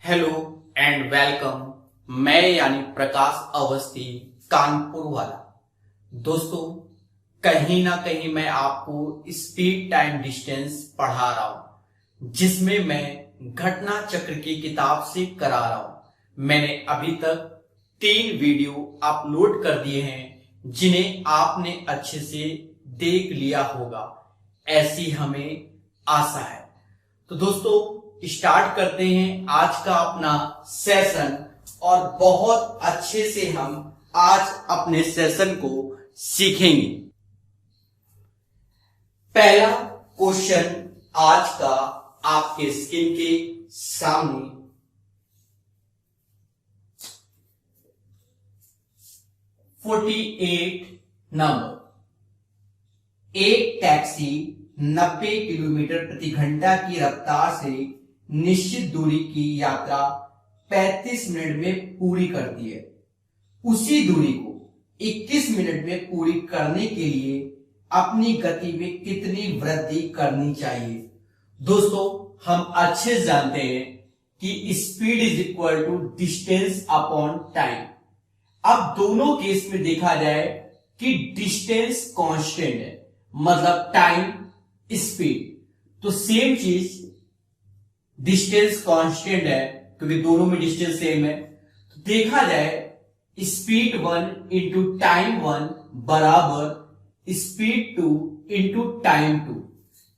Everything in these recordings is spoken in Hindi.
Hello and welcome. मैं यानी प्रकाश अवस्थी, कानपुर वाला। दोस्तों, कहीं ना कहीं मैं आपको स्पीड टाइम डिस्टेंस पढ़ा रहा हूं, जिसमें मैं घटना चक्र की किताब से करा रहा हूं। मैंने अभी तक 3 वीडियो अपलोड कर दिए हैं, जिन्हें आपने अच्छे से देख लिया होगा, ऐसी हमें आशा है। तो दोस्तों, स्टार्ट करते हैं आज का अपना सेशन, और बहुत अच्छे से हम आज अपने सेशन को सीखेंगे। पहला क्वेश्चन आज का आपके स्क्रीन के सामने, नंबर। एक टैक्सी 90 किलोमीटर प्रति घंटा की रफ्तार से निश्चित दूरी की यात्रा 35 मिनट में पूरी करती है। उसी दूरी को 21 मिनट में पूरी करने के लिए अपनी गति में कितनी वृद्धि करनी चाहिए? दोस्तों, हम अच्छे से जानते हैं कि speed is equal to distance upon time. अब दोनों केस में देखा जाए कि डिस्टेंस कांस्टेंट है, मतलब टाइम स्पीड, तो सेम चीज डिस्टेंस कांस्टेंट है क्योंकि दोनों में डिस्टेंस सेम है। तो देखा जाए स्पीड 1 इंटू टाइम 1 बराबर स्पीड 2 इंटू टाइम 2,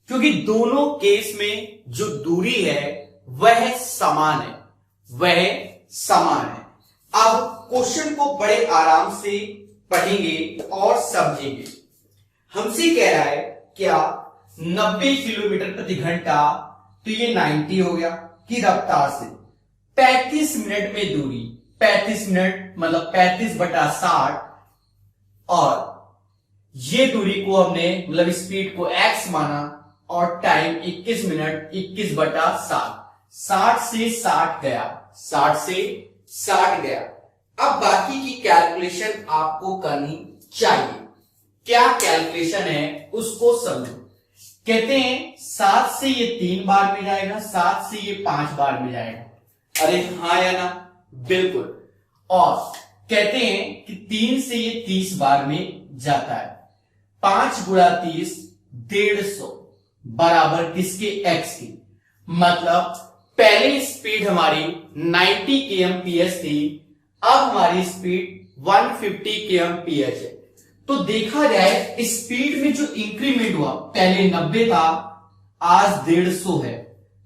क्योंकि दोनों केस में जो दूरी है वह समान है। अब क्वेश्चन को बड़े आराम से पढ़ेंगे और समझेंगे। हमसे कह रहा है क्या 90 किलोमीटर प्रति घंटा, तो ये 90 हो गया की रफ्तार से 35 मिनट में दूरी, 35 मिनट मतलब 35/60, और ये दूरी को हमने मतलब स्पीड को x माना, और टाइम 21 मिनट 21/60, 60 से 60 गया। अब बाकी की कैलकुलेशन आपको करनी चाहिए। क्या कैलकुलेशन है उसको समझो। कहते हैं 7 से ये 3 बार में जाएगा, 7 से ये 5 बार में जाएगा। अरे हाँ या ना? बिल्कुल। और कहते हैं कि 3 से ये 30 बार में जाता है। 5 गुणा 30 150 बराबर किसके? x की। मतलब पहले स्पीड हमारी 90 kmph थी, अब हमारी स्पीड 150 kmph है। तो देखा जाए स्पीड में जो इंक्रीमेंट हुआ, पहले 90 था, आज 150 है,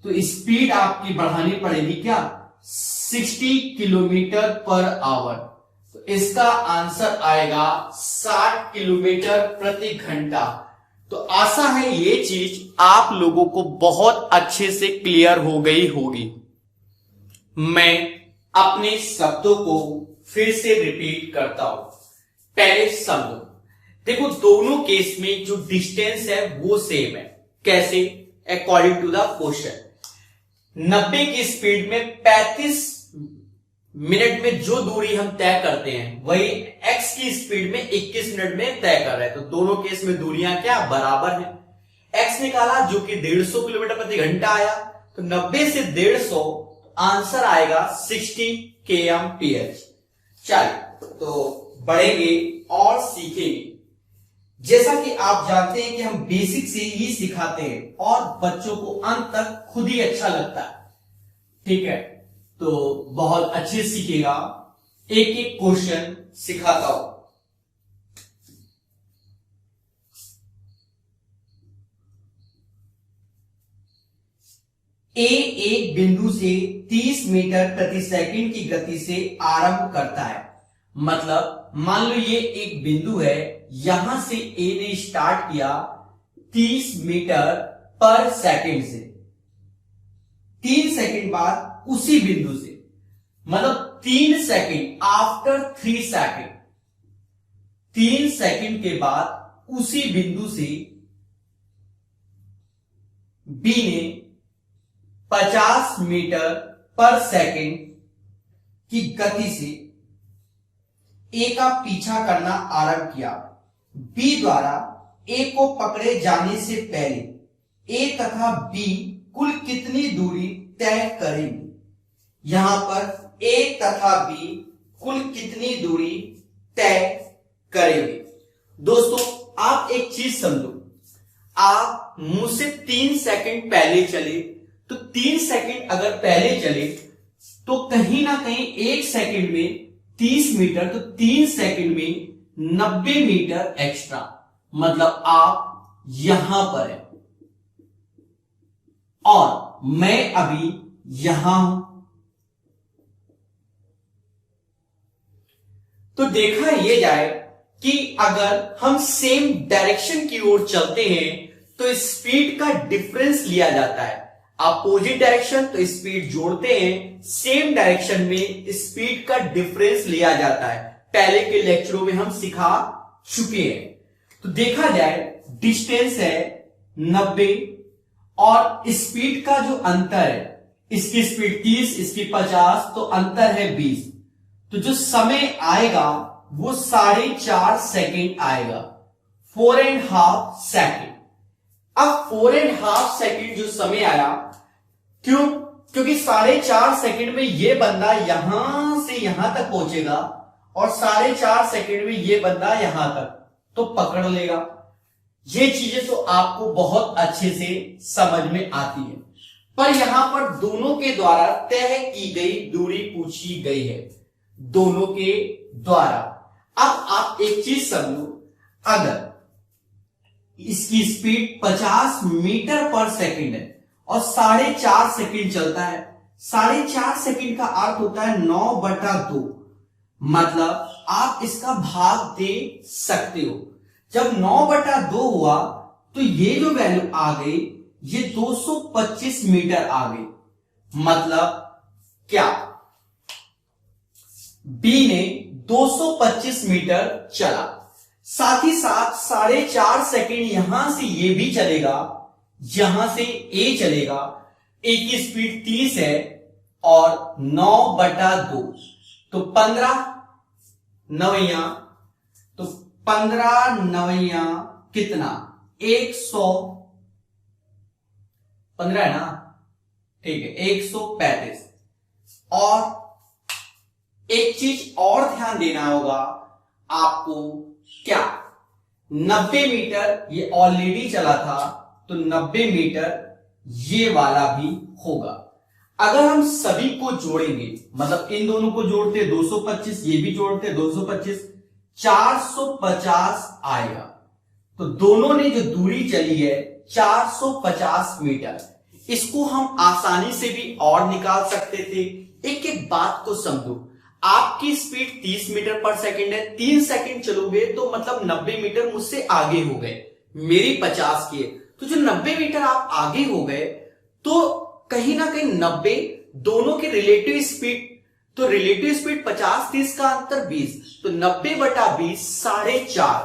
तो स्पीड आपकी बढ़ानी पड़ेगी क्या? 60 किलोमीटर पर आवर। तो इसका आंसर आएगा 60 किलोमीटर प्रति घंटा। तो आशा है ये चीज आप लोगों को बहुत अच्छे से क्लियर हो गई होगी। मैं अपने शब्दों को फिर से रिपीट करता हूं, पहले समझो। देखो, दोनों केस में जो डिस्टेंस है वो सेम है। कैसे? अकॉर्डिंग टू द क्वेश्चन, 90 की स्पीड में 35 मिनट में जो दूरी हम तय करते हैं वही x की स्पीड में 21 मिनट में तय कर रहे हैं। तो दोनों केस में दूरियां क्या? बराबर है। x निकाला जो कि 150 किलोमीटर प्रति घंटा आया, तो 90 से 150 आंसर आएगा 60 kmph। चलिए, तो बढ़ेंगे और सीखेंगे। जैसा कि आप जानते हैं कि हम बेसिक से ही सिखाते हैं और बच्चों को अंत तक खुद ही अच्छा लगता है। ठीक है, तो बहुत अच्छे सीखेगा। एक एक क्वेश्चन सिखाता हूं। ए एक बिंदु से 30 मीटर प्रति सेकंड की गति से आरंभ करता है। मतलब मान लो ये एक बिंदु है, यहां से ए ने स्टार्ट किया 30 मीटर पर सेकंड से, 3 सेकंड बाद उसी बिंदु से, मतलब 3 सेकंड आफ्टर 3 सेकंड, 3 सेकंड के बाद उसी बिंदु से बी ने 50 मीटर पर सेकंड की गति से ए का पीछा करना आरंभ किया। बी द्वारा ए को पकड़े जाने से पहले ए तथा बी कुल कितनी दूरी तय करेंगे? यहां पर ए तथा बी कुल कितनी दूरी तय करेंगे। दोस्तों आप एक चीज समझो, आप मुझसे 3 सेकंड पहले चले तो 3 सेकंड अगर पहले चले तो कहीं ना कहीं 1 सेकंड में 30 मीटर, तो 3 सेकंड में 90 मीटर एक्स्ट्रा, मतलब आप यहां पर है और मैं अभी यहां हूं। तो देखा यह जाए कि अगर हम सेम डायरेक्शन की ओर चलते हैं तो स्पीड का डिफरेंस लिया जाता है। अपोजिट डायरेक्शन तो स्पीड जोड़ते हैं, सेम डायरेक्शन में स्पीड का डिफरेंस लिया जाता है। पहले के लेक्चरों में हम सिखा चुके हैं। तो देखा जाए डिस्टेंस है 90 और स्पीड का जो अंतर है, इसकी स्पीड 30, इसकी 50, तो अंतर है 20। तो जो समय आएगा वो 4.5 सेकेंड आएगा, 4.5 सेकेंड। अब 4.5 सेकेंड जो समय आया, क्यों? क्योंकि 4.5 सेकेंड में ये बंदा यहां से यहां तक पहुंचेगा और 4.5 सेकेंड में ये बंदा यहां तक, तो पकड़ लेगा। ये चीजें तो आपको बहुत अच्छे से समझ में आती है, पर यहां पर दोनों के द्वारा तय की गई दूरी पूछी गई है, दोनों के द्वारा। अब आप एक चीज समझो, अगर इसकी स्पीड 50 मीटर पर सेकंड है और 4.5 सेकंड चलता है, 4.5 सेकंड का अर्थ होता है 9/2, मतलब आप इसका भाग दे सकते हो। जब 9/2 हुआ तो ये जो वैल्यू आ गई ये 225 मीटर आ गई, मतलब क्या? बी ने 225 मीटर चला, साथ ही साथ 4.5 सेकेंड यहां से ये भी चलेगा, यहां से ए चलेगा। ए की स्पीड 30 है और 9/2 तो 15 नवैया, तो 15 नवैया कितना? 115 है ना, ठीक है, 135। और एक चीज और ध्यान देना होगा आपको, क्या? 90 मीटर ये ऑलरेडी चला था, तो 90 मीटर ये वाला भी होगा। अगर हम सभी को जोड़ेंगे, मतलब इन दोनों को जोड़ते 225, ये भी जोड़ते 225, 450 आएगा। तो दोनों ने जो दूरी चली है 450 मीटर, इसको हम आसानी से भी और निकाल सकते थे। एक एक बात को समझो, आपकी स्पीड 30 मीटर पर सेकंड है, 3 सेकंड चलोगे तो मतलब 90 मीटर मुझसे आगे हो गए, मेरी 50 की है, तो जो 90 मीटर आप आगे हो गए तो कहीं ना कहीं 90 दोनों की रिलेटिव स्पीड, तो रिलेटिव स्पीड 50-30 का अंतर 20, तो 90/20 4.5,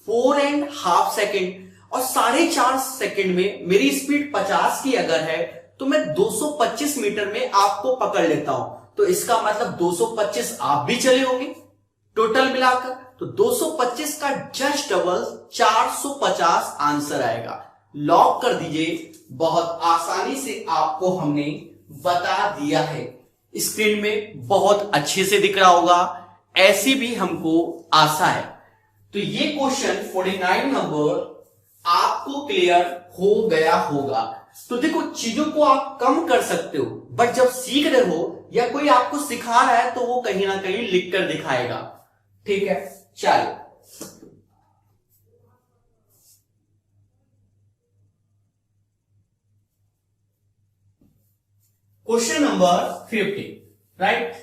4.5 सेकेंड। और 4.5 सेकेंड में मेरी स्पीड 50 की अगर है तो मैं 225 मीटर में आपको पकड़ लेता हूं, तो इसका मतलब 225 आप भी चले होंगे टोटल मिलाकर, तो 225 का जस्ट डबल 450 आंसर आएगा। लॉक कर दीजिए, बहुत आसानी से आपको हमने बता दिया है। स्क्रीन में बहुत अच्छे से दिख रहा होगा, ऐसी भी हमको आशा है। तो ये क्वेश्चन 49 नंबर आपको क्लियर हो गया होगा। तो देखो, चीजों को आप कम कर सकते हो, बट जब सीख रहे हो या कोई आपको सिखा रहा है तो वो कहीं ना कहीं लिख कर दिखाएगा। ठीक है, चलिए क्वेश्चन नंबर 50, राइट।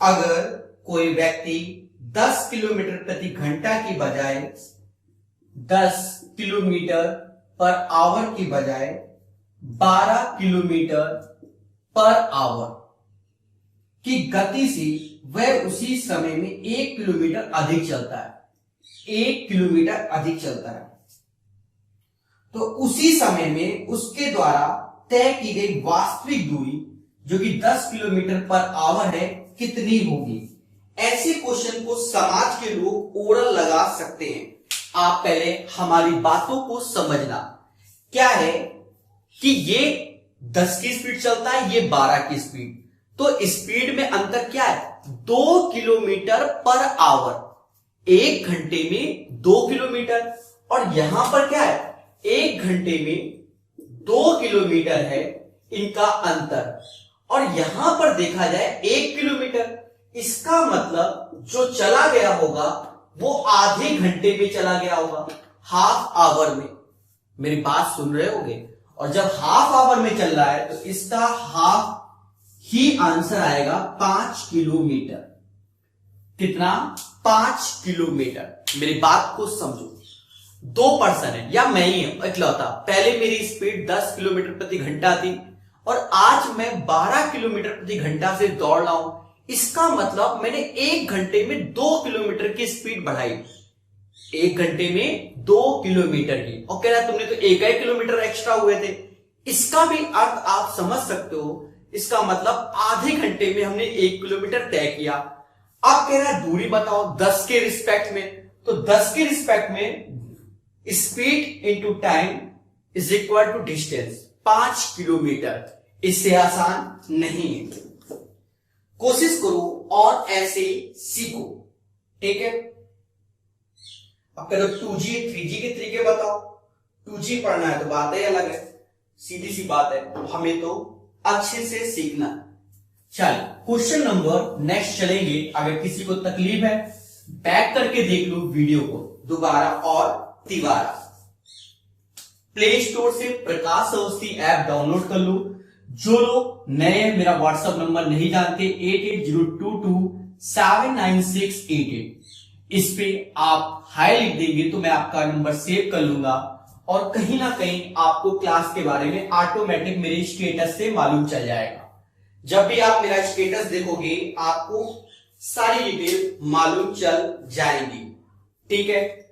अगर कोई व्यक्ति 10 किलोमीटर प्रति घंटा की बजाय 10 किलोमीटर पर आवर की बजाय 12 किलोमीटर पर आवर की गति से वह उसी समय में 1 किलोमीटर अधिक चलता है, 1 किलोमीटर अधिक चलता है, तो उसी समय में उसके द्वारा तय की गई वास्तविक दूरी जो कि 10 किलोमीटर पर आवर है कितनी होगी। ऐसे क्वेश्चन को समाज के लोग ओरल लगा सकते हैं। आप पहले हमारी बातों को समझना। क्या है कि ये 10 की स्पीड चलता है, ये 12 की स्पीड, तो स्पीड में अंतर क्या है, 2 किलोमीटर पर आवर। 1 घंटे में 2 किलोमीटर, और यहां पर क्या है, 1 घंटे में 2 किलोमीटर है इनका अंतर, और यहां पर देखा जाए 1 किलोमीटर। इसका मतलब जो चला गया होगा वो आधे घंटे में चला गया होगा, हाफ आवर में। मेरी बात सुन रहे होगे। और जब हाफ आवर में चल रहा है तो इसका हाफ ही आंसर आएगा 5 किलोमीटर। कितना, 5 किलोमीटर। मेरी बात को समझो। 2 पर्सन है या मैं ही इकलौता, पहले मेरी स्पीड 10 किलोमीटर प्रति घंटा थी और आज मैं 12 किलोमीटर प्रति घंटा से दौड़ रहा हूं। इसका मतलब मैंने 1 घंटे में 2 किलोमीटर की स्पीड बढ़ाई। 1 घंटे में 2 किलोमीटर की, और कह रहा तुमने तो 1 किलोमीटर एक्स्ट्रा हुए थे। इसका भी अर्थ आप समझ सकते हो। इसका मतलब आधे घंटे में हमने 1 किलोमीटर तय किया। अब कह रहा है दूरी बताओ 10 के रिस्पेक्ट में, तो 10 के रिस्पेक्ट में speed into time is equal to distance, 5 kilometre. इससे आसान नहीं है। कोशिश करो और ऐसे सीखो, ठीक है। अब करो 2G 3G के तरीके बताओ। 2G पढ़ना है तो बात ही अलग है, सीधी सी बात है, हमें तो अच्छे से सीखना। चल क्वेश्चन नंबर नेक्स्ट चलेंगे। अगर किसी को तकलीफ है बैक करके देख लो वीडियो को दोबारा और तिबारा। प्ले स्टोर से प्रकाश अवस्थी ऐप डाउनलोड कर लो। जो लोग नए मेरा व्हाट्सएप नंबर नहीं जानते 8802279688, इस पे आप हाई लिख देंगे तो मैं आपका नंबर सेव कर लूंगा, और कहीं ना कहीं आपको क्लास के बारे में ऑटोमेटिक मेरे स्टेटस से मालूम चल जाएगा। जब भी आप मेरा स्टेटस देखोगे आपको सारी डिटेल मालूम चल जाएंगी, ठीक है।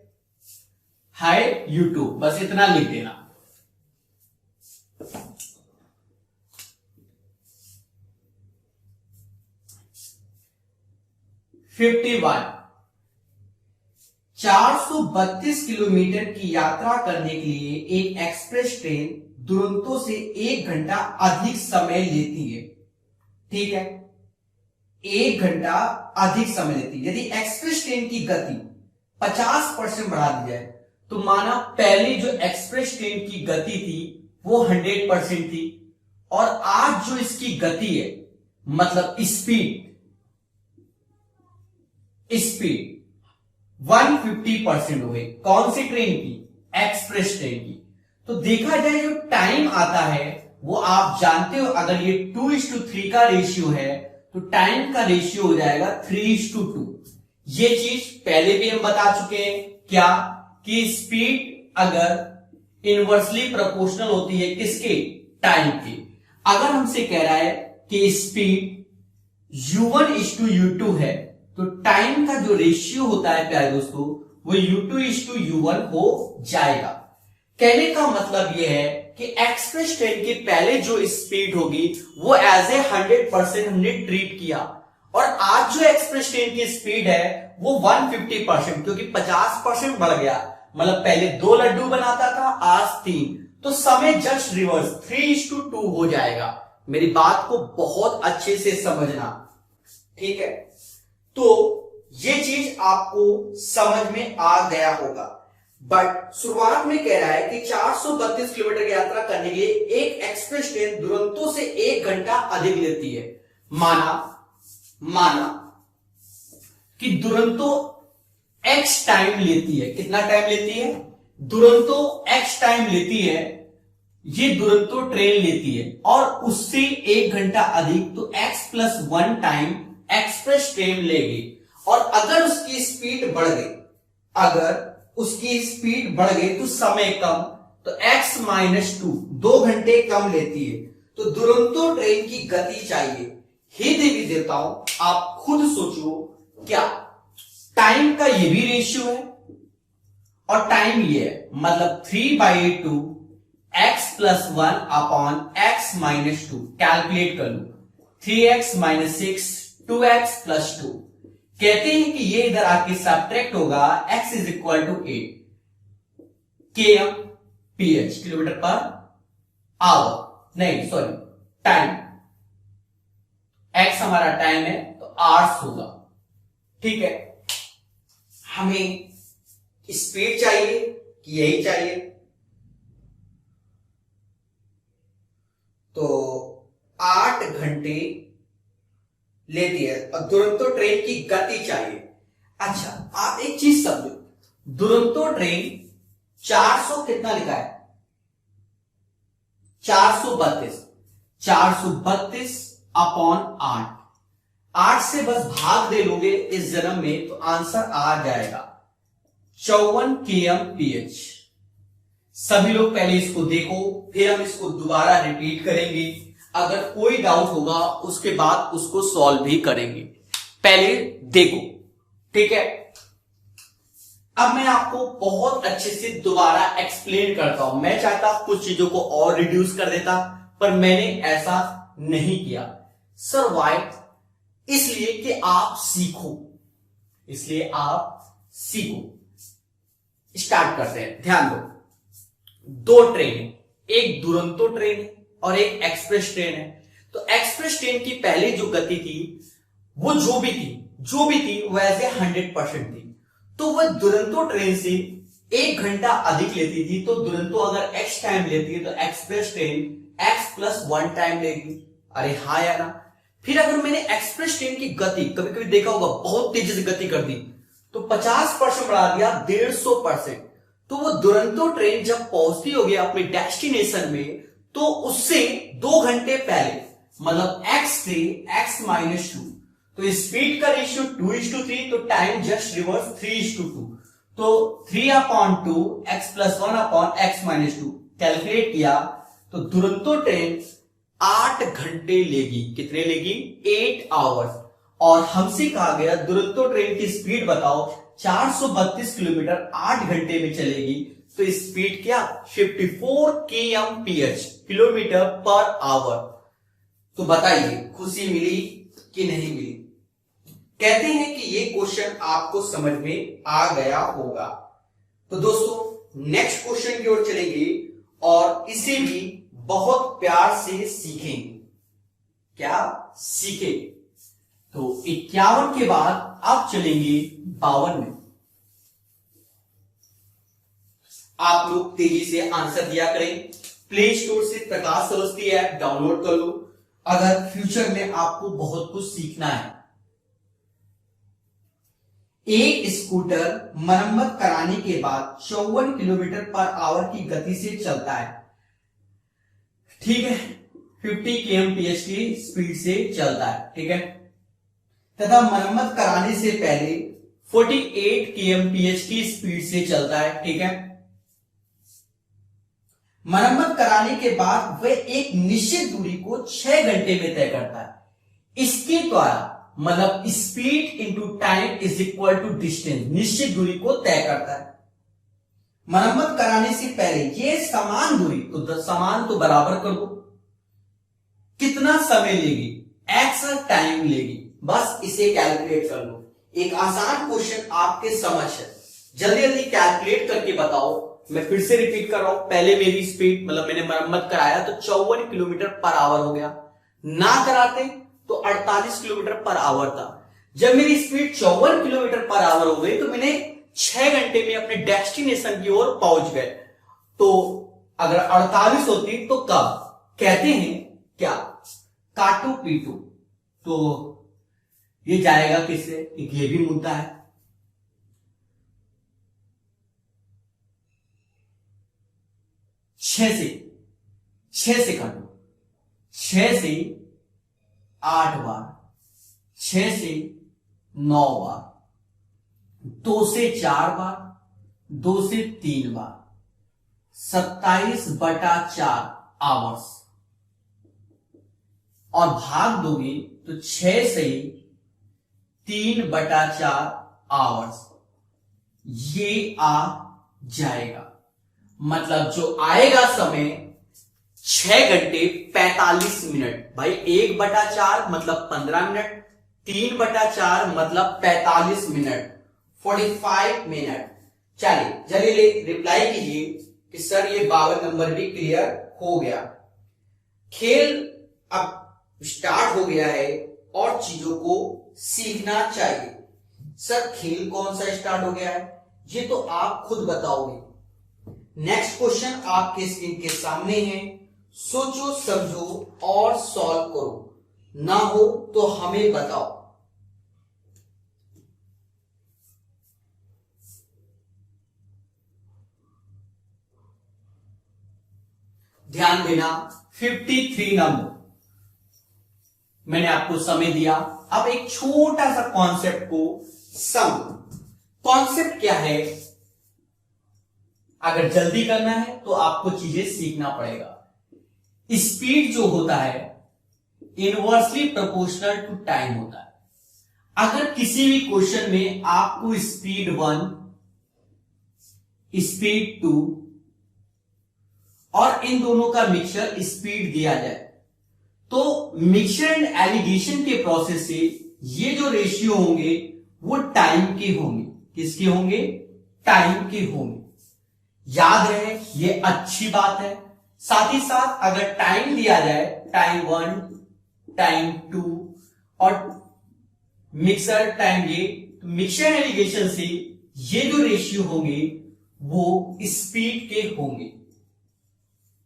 हाय यूट्यूब, बस इतना लिख देना। फिफ्टी 432 किलोमीटर की यात्रा करने के लिए एक एक्सप्रेस ट्रेन दुरंतो से 1 घंटा अधिक समय लेती है, ठीक है। 1 घंटा अधिक समय लेती है। यदि एक्सप्रेस ट्रेन की गति 50% बढ़ा दी जाए तो माना पहले जो एक्सप्रेस ट्रेन की गति थी वो 100% थी, और आज जो इसकी गति है मतलब स्पीड 150% हो गई। कौन सी ट्रेन की, एक्सप्रेस ट्रेन की। तो देखा जाए जो टाइम आता है वो आप जानते हो, अगर ये 2:3 का रेशियो है तो टाइम का रेशियो हो जाएगा 3:2। ये चीज पहले भी हम बता चुके हैं, क्या कि स्पीड अगर इनवर्सली प्रोपोर्शनल होती है किसके, टाइम की। अगर हमसे कह रहा है कि स्पीड u1:u2 है तो टाइम का जो रेशियो होता है प्यारे दोस्तों वो u2:u1 हो जाएगा। कहने का मतलब यह है कि एक्सप्रेस ट्रेन के पहले जो स्पीड होगी वो एज ए 100% हमने ट्रीट किया, और आज जो एक्सप्रेस ट्रेन की स्पीड है वो 150%, क्योंकि 50% बढ़ गया। मतलब पहले 2 लड्डू बनाता था, आज 3, तो समय जस्ट रिवर्स 3:2 हो जाएगा। मेरी बात को बहुत अच्छे से समझना, ठीक है। तो ये चीज आपको समझ में आ गया होगा। बट शुरुआत में कह रहा है कि 432 किलोमीटर की यात्रा करने के लिए एक एक्सप्रेस ट्रेन दुरंतो से 1 घंटा अधिक लेती है। माना कि दुरंतो एक्स टाइम लेती है। कितना टाइम लेती है, दुरंतो एक्स टाइम लेती है, ये दुरंतो ट्रेन लेती है, और उससे 1 घंटा अधिक, तो x+1 टाइम एक्सप्रेस ट्रेन लेगी। और अगर उसकी स्पीड बढ़ गई, तो समय कम, तो x-2 2 घंटे कम लेती है। तो दुरंतो ट्रेन की गति चाहिए। हिंट भी देता हूं, आप खुद सोचो, क्या टाइम का ये भी रेशियो है और टाइम ये है, मतलब 3/2 x+1 अपॉन x-2। कैलकुलेट कर लो, 3x माइनस 6, 2x प्लस 2। कहते हैं कि ये इधर आके सब्ट्रैक्ट होगा, x is equal to 8 kmph, kilometre per hour, नहीं सॉरी टाइम, x हमारा टाइम है तो आवर्स होगा। ठीक है, हमें स्पीड चाहिए कि यही चाहिए, तो 8 घंटे लेती है और दुरंतो ट्रेन की गति चाहिए। अच्छा, आप एक चीज समझो, दुरंतो ट्रेन 400 कितना लिखा है, 432 अपॉन 8, 8 से बस भाग दे लोगे इस जन्म में तो आंसर आ जाएगा 54 kmph। सभी लोग पहले इसको देखो, फिर हम इसको दोबारा रिपीट करेंगे, अगर कोई डाउट होगा उसके बाद उसको सॉल्व भी करेंगे। पहले देखो, ठीक है। अब मैं आपको बहुत अच्छे से दोबारा एक्सप्लेन करता हूं। मैं चाहता कुछ चीजों को और रिड्यूस कर देता, पर मैंने ऐसा नहीं किया। Sir why? इसलिए कि आप सीखो, इसलिए आप सीखो। स्टार्ट करते हैं। ध्यान दो, 2 ट्रेन है, एक दुरंतो ट्रेन है और एक एक्सप्रेस ट्रेन है। तो एक्सप्रेस ट्रेन की पहले जो गति थी वो जो भी थी वैसे 100% थी, तो वह दुरंतो ट्रेन से 1 घंटा अधिक लेती थी। तो दुरंतो अगर x टाइम लेती है तो express train x plus 1 time लेगी। अरे हाँ या ना? फिर अगर मैंने एक्सप्रेस ट्रेन की गति कभी कभी देखा होगा बहुत तेजी से गति कर दी, तो 50% बढ़ा दिया 150%। तो वो दुरंतो ट्रेन जब पहुंचती होगी अपने डेस्टिनेशन में, तो उससे 2 घंटे पहले, मतलब x से x माइनस 2, तो स्पीड का रेशियो 2:3, तो टाइम जस्ट रिवर्स 3:2, तो 3/2 x plus 1/x minus 2 calculate किया तो दुरंतो ट्रेन 8 घंटे लेगी। कितने लेगी? 8 आवर्स। और हमसे कहा गया दुरंतो ट्रेन की स्पीड बताओ, 432 किलोमीटर 8 घंटे में चलेगी। तो स्पीड क्या? 54 kmph, किलोमीटर पर आवर। तो बताइए खुशी मिली कि नहीं मिली? कहते हैं कि ये क्वेश्चन आपको समझ में आ गया होगा। तो दोस्तों नेक्स्ट क्वेश्चन की ओर चलेंगे और इसे भी बहुत प्यार से सीखेंगे। क्या सीखेंगे? तो 51 के बाद अब चलेंगे 52 में। आप लोग तेजी से आंसर दिया करें। प्ले स्टोर से प्रकाश सरस्वती ऐप डाउनलोड कर लो अगर फ्यूचर में आपको बहुत कुछ सीखना है। एक स्कूटर मरम्मत कराने के बाद 54 किलोमीटर पर आवर की गति से चलता है। ठीक है, 50 kmph की स्पीड से चलता है। ठीक है, तथा मरम्मत कराने से पहले 48 kmph की स्पीड से चलता है। ठीक है, मरम्मत कराने के बाद वह एक निश्चित दूरी को 6 घंटे में तय करता है। इसके द्वारा मतलब speed into time is equal to distance, निश्चित दूरी को तय करता है। मरम्मत कराने से पहले ये समान दूरी, तो समान तो बराबर कर दो, कितना समय लेगी? x टाइम लेगी। बस इसे कैलकुलेट कर लो। एक आसान क्वेश्चन आपके समझ है, जल्दी जल्दी कैलकुलेट करके बताओ। मैं फिर से रिपीट कर रहा हूं, पहले मेरी स्पीड मतलब मैंने मरम्मत कराया तो 54 किलोमीटर पर आवर हो गया, ना कराते तो 48 किलोमीटर पर आवर था। जब मेरी स्पीड 54 किलोमीटर पर आवर हो गई तो मैंने 6 घंटे में अपने डेस्टिनेशन की ओर पहुंच गए। तो अगर 48 होती तो कब? कहते हैं क्या? काटो पीटो, तो ये जाएगा किससे? एक ये भी मुद्दा है। 6 से काटो, 6 से 8 बार, 6 से 9 बार, 2 से 4 बार, 2 से 3 बार, 27/4 आवर्स। और भाग दोगे तो 6 से 3/4 आवर्स ये आ जाएगा। मतलब जो आएगा समय 6 घंटे 45 मिनट। भाई 1/4 मतलब 15 मिनट, 3/4 मतलब 45 मिनट, 45 मिनट। चलिए रिप्लाई कीजिए कि सर ये 52 नंबर भी क्लियर हो गया। खेल अब स्टार्ट हो गया है और चीजों को सीखना चाहिए। सर खेल कौन सा स्टार्ट हो गया है ये तो आप खुद बताओगे। नेक्स्ट क्वेश्चन आपके स्क्रीन के सामने है, सोचो समझो और सॉल्व करो, ना हो तो हमें बताओ। ध्यान देना, 53 नंबर मैंने आपको समय दिया। अब एक छोटा सा कॉन्सेप्ट को समझो। कॉन्सेप्ट क्या है? अगर जल्दी करना है तो आपको चीजें सीखना पड़ेगा। स्पीड जो होता है इनवर्सली प्रोपोर्शनल टू टाइम होता है। अगर किसी भी क्वेश्चन में आपको स्पीड 1, स्पीड 2 और इन दोनों का मिक्सचर स्पीड दिया जाए तो मिक्सचर एंड एलिगेशन के प्रोसेस से ये जो रेशियो होंगे वो टाइम के होंगे। किसके होंगे? टाइम के होंगे। याद रहे ये अच्छी बात है। साथ ही साथ अगर टाइम दिया जाए, टाइम 1, टाइम 2 और मिक्सर टाइम ये, तो मिक्सर एलिगेशन से ये जो रेशियो होंगे वो स्पीड के होंगे।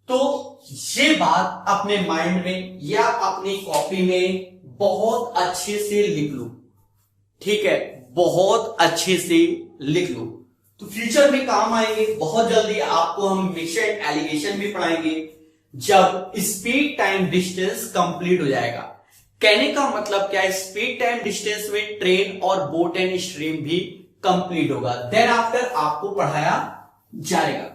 तो ये बात अपने माइंड में या अपनी कॉपी में बहुत अच्छे से लिख लो, ठीक है? बहुत अच्छे से लिख लो तो फ्यूचर में काम आएंगे। बहुत जल्दी आपको हम मिक्सर एलिगेशन भी पढ़ाएंगे जब स्पीड टाइम डिस्टेंस कंप्लीट हो जाएगा। कहने का मतलब क्या है, स्पीड टाइम डिस्टेंस में ट्रेन और बोट एंड स्ट्रीम भी कंप्लीट होगा। देन आफ्टर आपको पढ़ाया जाएगा।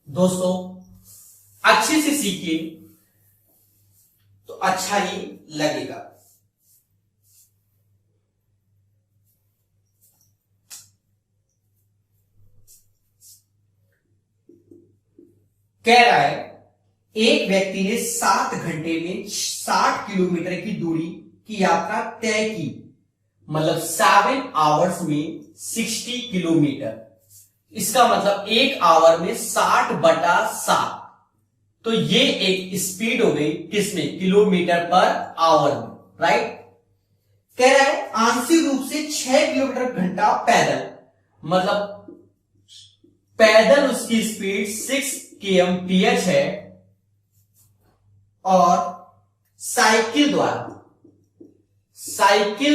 दोस्तों अच्छे से सीखिए तो अच्छा ही लगेगा। कह रहा है एक व्यक्ति ने 7 घंटे में 60 किलोमीटर की दूरी की यात्रा तय की, मतलब 7 आवर्स में 60 किलोमीटर। इसका मतलब 1 आवर में 60/7। तो ये एक स्पीड हो गई किसमें? किलोमीटर पर आवर में, राइट? कह रहा है आंशिक रूप से 6 किलोमीटर घंटा पैदल, मतलब पैदल उसकी स्पीड 6 kmph है और साइकिल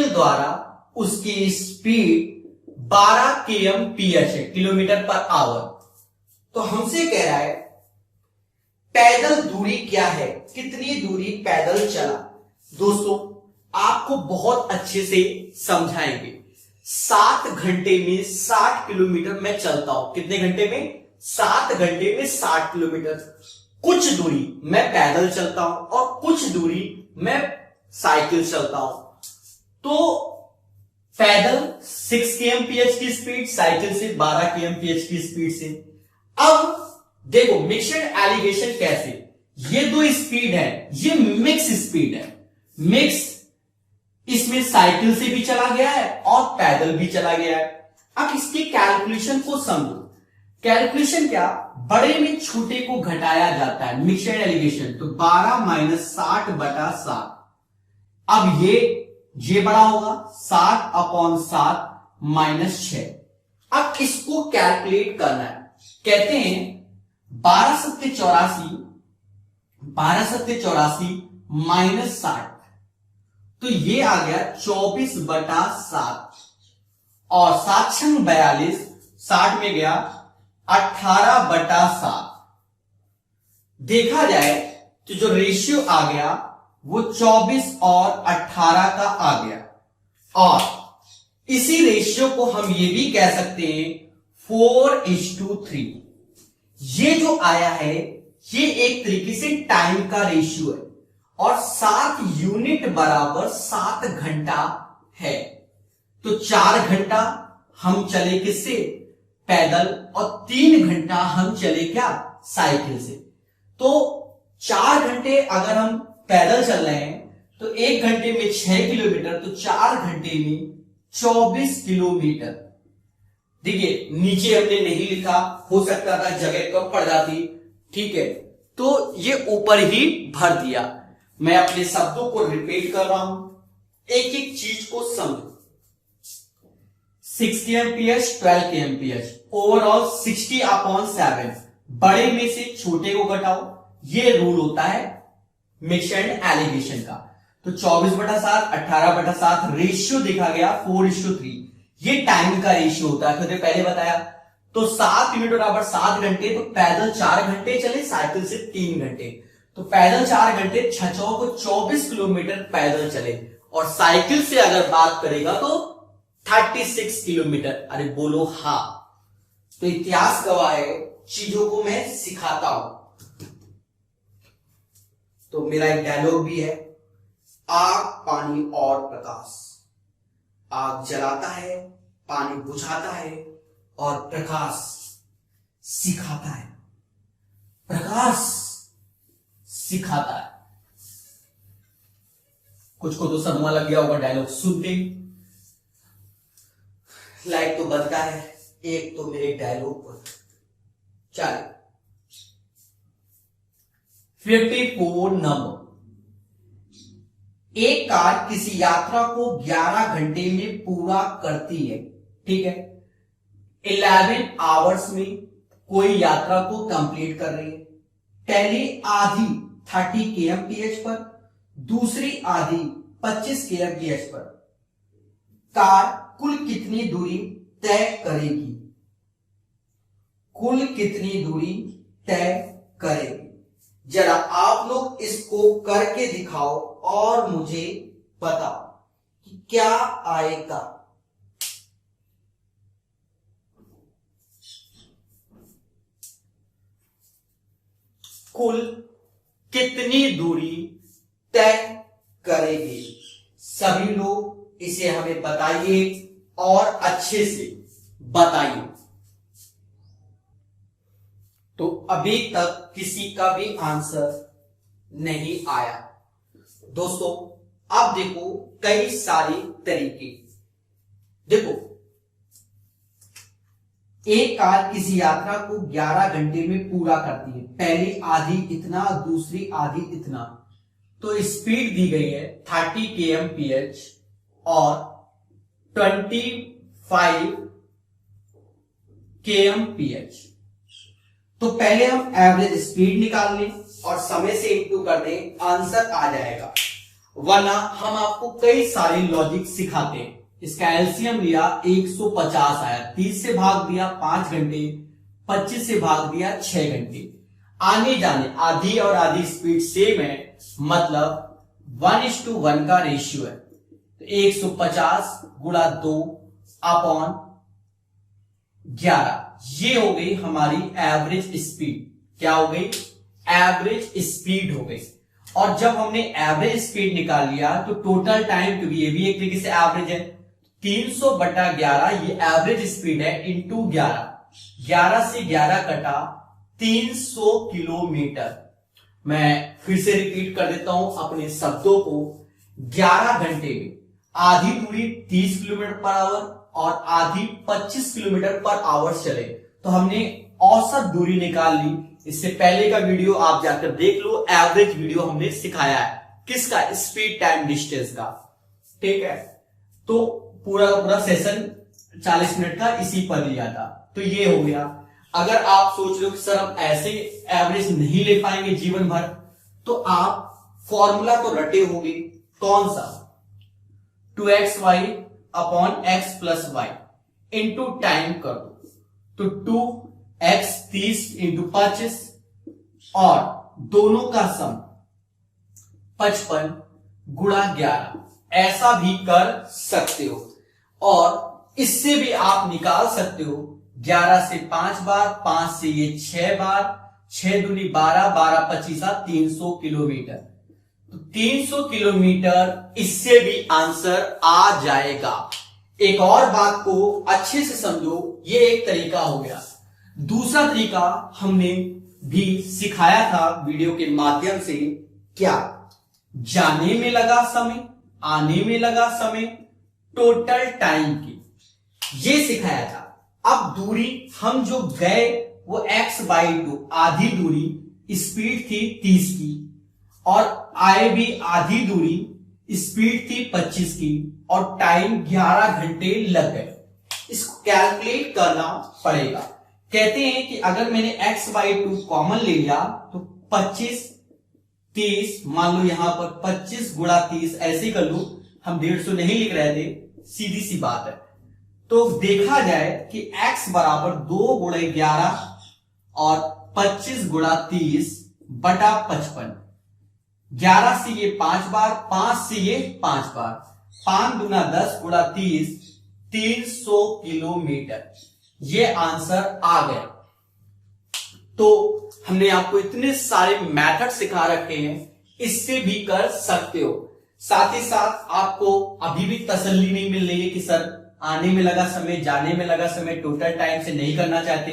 द्वारा उसकी स्पीड 12 kmph है, किलोमीटर पर आवर। तो हमसे कह रहा है पैदल दूरी क्या है, कितनी दूरी पैदल चला। दोस्तों आपको बहुत अच्छे से समझाएंगे। 7 घंटे में 60 किलोमीटर मैं चलता हूं। कितने घंटे में? 7 घंटे में 60 किलोमीटर। कुछ दूरी मैं पैदल चलता हूं और कुछ दूरी मैं साइकिल चलता हूं। तो पैदल 6 kmph की स्पीड, साइकिल से 12 kmph की स्पीड से। अब देखो मिक्सर एलिगेशन कैसे, ये दो स्पीड है, ये मिक्स स्पीड है। मिक्स इसमें साइकिल से भी चला गया है और पैदल भी चला गया है। अब इसकी कैलकुलेशन को समझो। कैलकुलेशन क्या? बड़े में छोटे को घटाया जाता है, मिक्सर एलिगेशन। तो 12 - 60/7। अब ये बड़ा होगा 60/7 - 6। अब इसको कैलकुलेट करना है। कहते हैं 12 × 7 = 84, 12 × 7 = 84 - 60। तो ये आ गया 24/7 और 7 × 42, 60 में गया 18/7। देखा जाए तो जो रेशियो आ गया वो 24 और 18 का आ गया। और इसी रेशियो को हम ये भी कह सकते हैं 4:3। ये जो आया है ये एक तरीके से टाइम का रेशियो है और 7 यूनिट बराबर 7 घंटा है। तो 4 घंटा हम चले किससे? पैदल। और 3 घंटा हम चले क्या? साइकिल से। तो 4 घंटे अगर हम पैदल चल रहे हैं तो 1 घंटे में 6 किलोमीटर, तो 4 घंटे में 24 किलोमीटर। देखिए नीचे हमने नहीं लिखा, हो सकता था जगह कम पड़ जाती, ठीक है, तो ये ऊपर ही भर दिया। मैं अपने शब्दों को रिपीट कर रहा हूं, एक एक चीज को समझो। 6 kmph 12 kmph ओवरऑल 60/7, बड़े में से छोटे को घटाओ, ये रूल होता है मिक्स एंड एलिगेशन का। तो 24/7 18/7 रेशियो देखा गया 4:3, ये टाइम का रेशियो होता है, तो पहले बताया। तो 7 यूनिट बराबर 7 घंटे, तो पैदल 4 घंटे चले, साइकिल से 3 घंटे, तो पैदल 4 घंटे 6 को 24 किलोमीटर पैदल चले, और साइकिल से अगर बात करेगा तो 36 किलोमीटर। अरे बोलो हाँ। तो इतिहास गवाह है, चीजों को मैं सिखाता हूं। तो मेरा एक डायलॉग भी है, आग पानी और प्रकाश। आग जलाता है, पानी बुझाता है, और प्रकाश सिखाता है। प्रकाश सिखाता है। कुछ को तो सदमा लग गया होगा डायलॉग सुनते, लाइक तो बनता है एक तो मेरे डायलॉग पर। चलिए 54 नंबर, एक कार किसी यात्रा को 11 घंटे में पूरा करती है, ठीक है। 11 आवर्स में कोई यात्रा को कंप्लीट कर रही है। पहली आधी 30 kmph पर, दूसरी आधी 25 kmph पर। कार कुल कितनी दूरी तय करेगी? कुल कितनी दूरी तय करेगी? जरा आप लोग इसको करके दिखाओ और मुझे बताओ कि क्या आएगा। कुल कितनी दूरी तय करेगी? सभी लोग इसे हमें बताइए और अच्छे से बताइए। तो अभी तक किसी का भी आंसर नहीं आया। दोस्तों अब देखो कई सारे तरीके। देखो, एक कार किसी यात्रा को 11 घंटे में पूरा करती है। पहली आधी इतना, दूसरी आधी इतना। तो स्पीड दी गई है 30 kmph और 25 kmph। तो पहले हम एवरेज स्पीड निकाल लें और समय से इंटू कर दें, आंसर आ जाएगा। वरना हम आपको कई सारे लॉजिक सिखाते हैं। इसका एलसीएम लिया 150 आया, 30 से भाग दिया 5 घंटे, 25 से भाग दिया 6 घंटे। आने जाने आधी और आधी स्पीड सेम है, मतलब 1:1 का रेशियो है। तो 150 गुणा 2 अपॉन 11, ये हो गई हमारी एवरेज स्पीड। क्या हो गई? एवरेज स्पीड हो गई। और जब हमने एवरेज स्पीड निकाल लिया तो टोटल टाइम, क्योंकि ये भी एक तरीके से एवरेज है, 300/11 ये एवरेज स्पीड है, इंटू 11। 11 से 11 कटा 300 किलोमीटर। मैं फिर से रिपीट कर देता हूं अपने शब्दों को। 11 घंटे में आधी दूरी 30 किलोमीटर पर आवर और आधी 25 किलोमीटर पर आवर चले, तो हमने औसत दूरी निकाल ली। इससे पहले का वीडियो आप जाकर देख लो, एवरेज वीडियो हमने सिखाया है किसका? स्पीड टाइम डिस्टेंस का, ठीक है। तो पूरा सेशन 40 मिनट का इसी पर लिया था। तो ये हो गया। अगर आप सोच रहे हो कि सर हम ऐसे एवरेज नहीं ले पाएंगे जीवन भर, तो आप फॉर्मूला तो रटे होंगे। कौन सा? 2xy upon x plus Y into time कर दो, तो 2x 30 इंटू 25 और दोनों का सम 55 गुणा 11, ऐसा भी कर सकते हो। और इससे भी आप निकाल सकते हो 11 से 5 बार, 5 से ये 6 बार, 6 दूनी 12, 12 25 300 किलोमीटर। तो 300 किलोमीटर, इससे भी आंसर आ जाएगा। एक और बात को अच्छे से समझो, ये एक तरीका हो गया। दूसरा तरीका हमने भी सिखाया था वीडियो के माध्यम से, क्या जाने में लगा समय, आने में लगा समय, टोटल टाइम की, ये सिखाया था। अब दूरी हम जो गए वो x/2, आधी दूरी स्पीड थी 30 की, और आए भी आधी दूरी, स्पीड थी 25 की, और टाइम 11 घंटे लग गए। इसको कैलकुलेट करना पड़ेगा। कहते हैं कि अगर मैंने x/2 कॉमन ले लिया तो 25 30, मान लो यहां पर 25 गुणा 30 ऐसे कर लो, हम 150 नहीं लिख रहे थे, सीधी सी बात है। तो देखा जाए कि x बराबर 2 गुणा 11 और 25 गुणा 30 बटा 55, 11 से ये 5 बार, 5 से ये 5 बार, 5 दूना 10 गुणा 30, 300 किलोमीटर, ये आंसर आ गया। तो हमने आपको इतने सारे मेथड सिखा रखे हैं, इससे भी कर सकते हो। साथ ही साथ आपको अभी भी तसल्ली नहीं मिल रही है कि सर आने में लगा समय, जाने में लगा समय, टोटल टाइम से नहीं करना चाहते,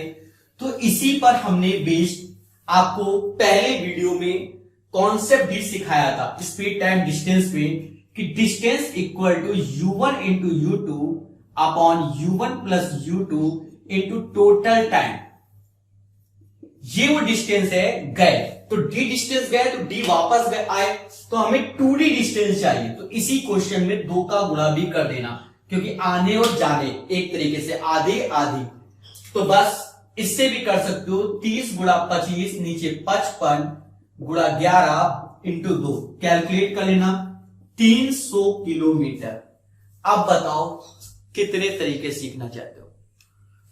तो इसी पर हमने बेस्ड आपको पहले वीडियो में कॉन्सेप्ट भी सिखाया था स्पीड टाइम डिस्टेंस में, कि distance equal to u1 into u2 upon u1 plus u2 into total time. ये वो डिस्टेंस है गए, तो d डिस्टेंस गए तो d वापस गए आए, तो हमें 2d डिस्टेंस चाहिए। तो इसी क्वेश्चन में 2 का गुणा भी कर देना, क्योंकि आने और जाने एक तरीके से आधे आधी। तो बस इससे भी कर सकते हो, 30 गुणा 25 नीचे 55 गुणा 11 इंटू 2, कैलकुलेट कर लेना, 300 किलोमीटर। अब बताओ कितने तरीके सीखना चाहते हो।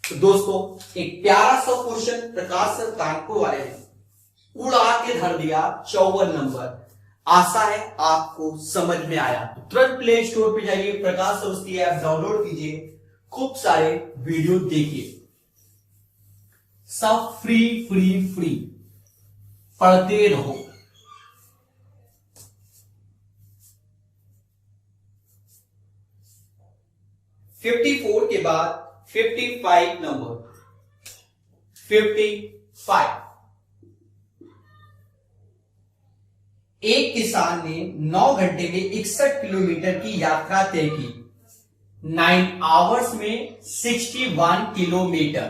तो दोस्तों एक प्यारा सा क्वेश्चन प्रकाश सर कानपुर वाले ने उड़ा के धर दिया, 54 नंबर। आशा है आपको समझ में आया। तो तुरंत प्ले स्टोर पे जाइए, प्रकाश सर उसकी ऐप डाउनलोड कीजिए, खूब सारे वीडियो देखिए, सब फ्री फ्री फ्री, पढ़ते रहो। $54 के बाद 55 नंबर, 55। एक किसान ने 9 घंटे में 61 किलोमीटर की यात्रा तय की, 9 आवर्स में 61 किलोमीटर।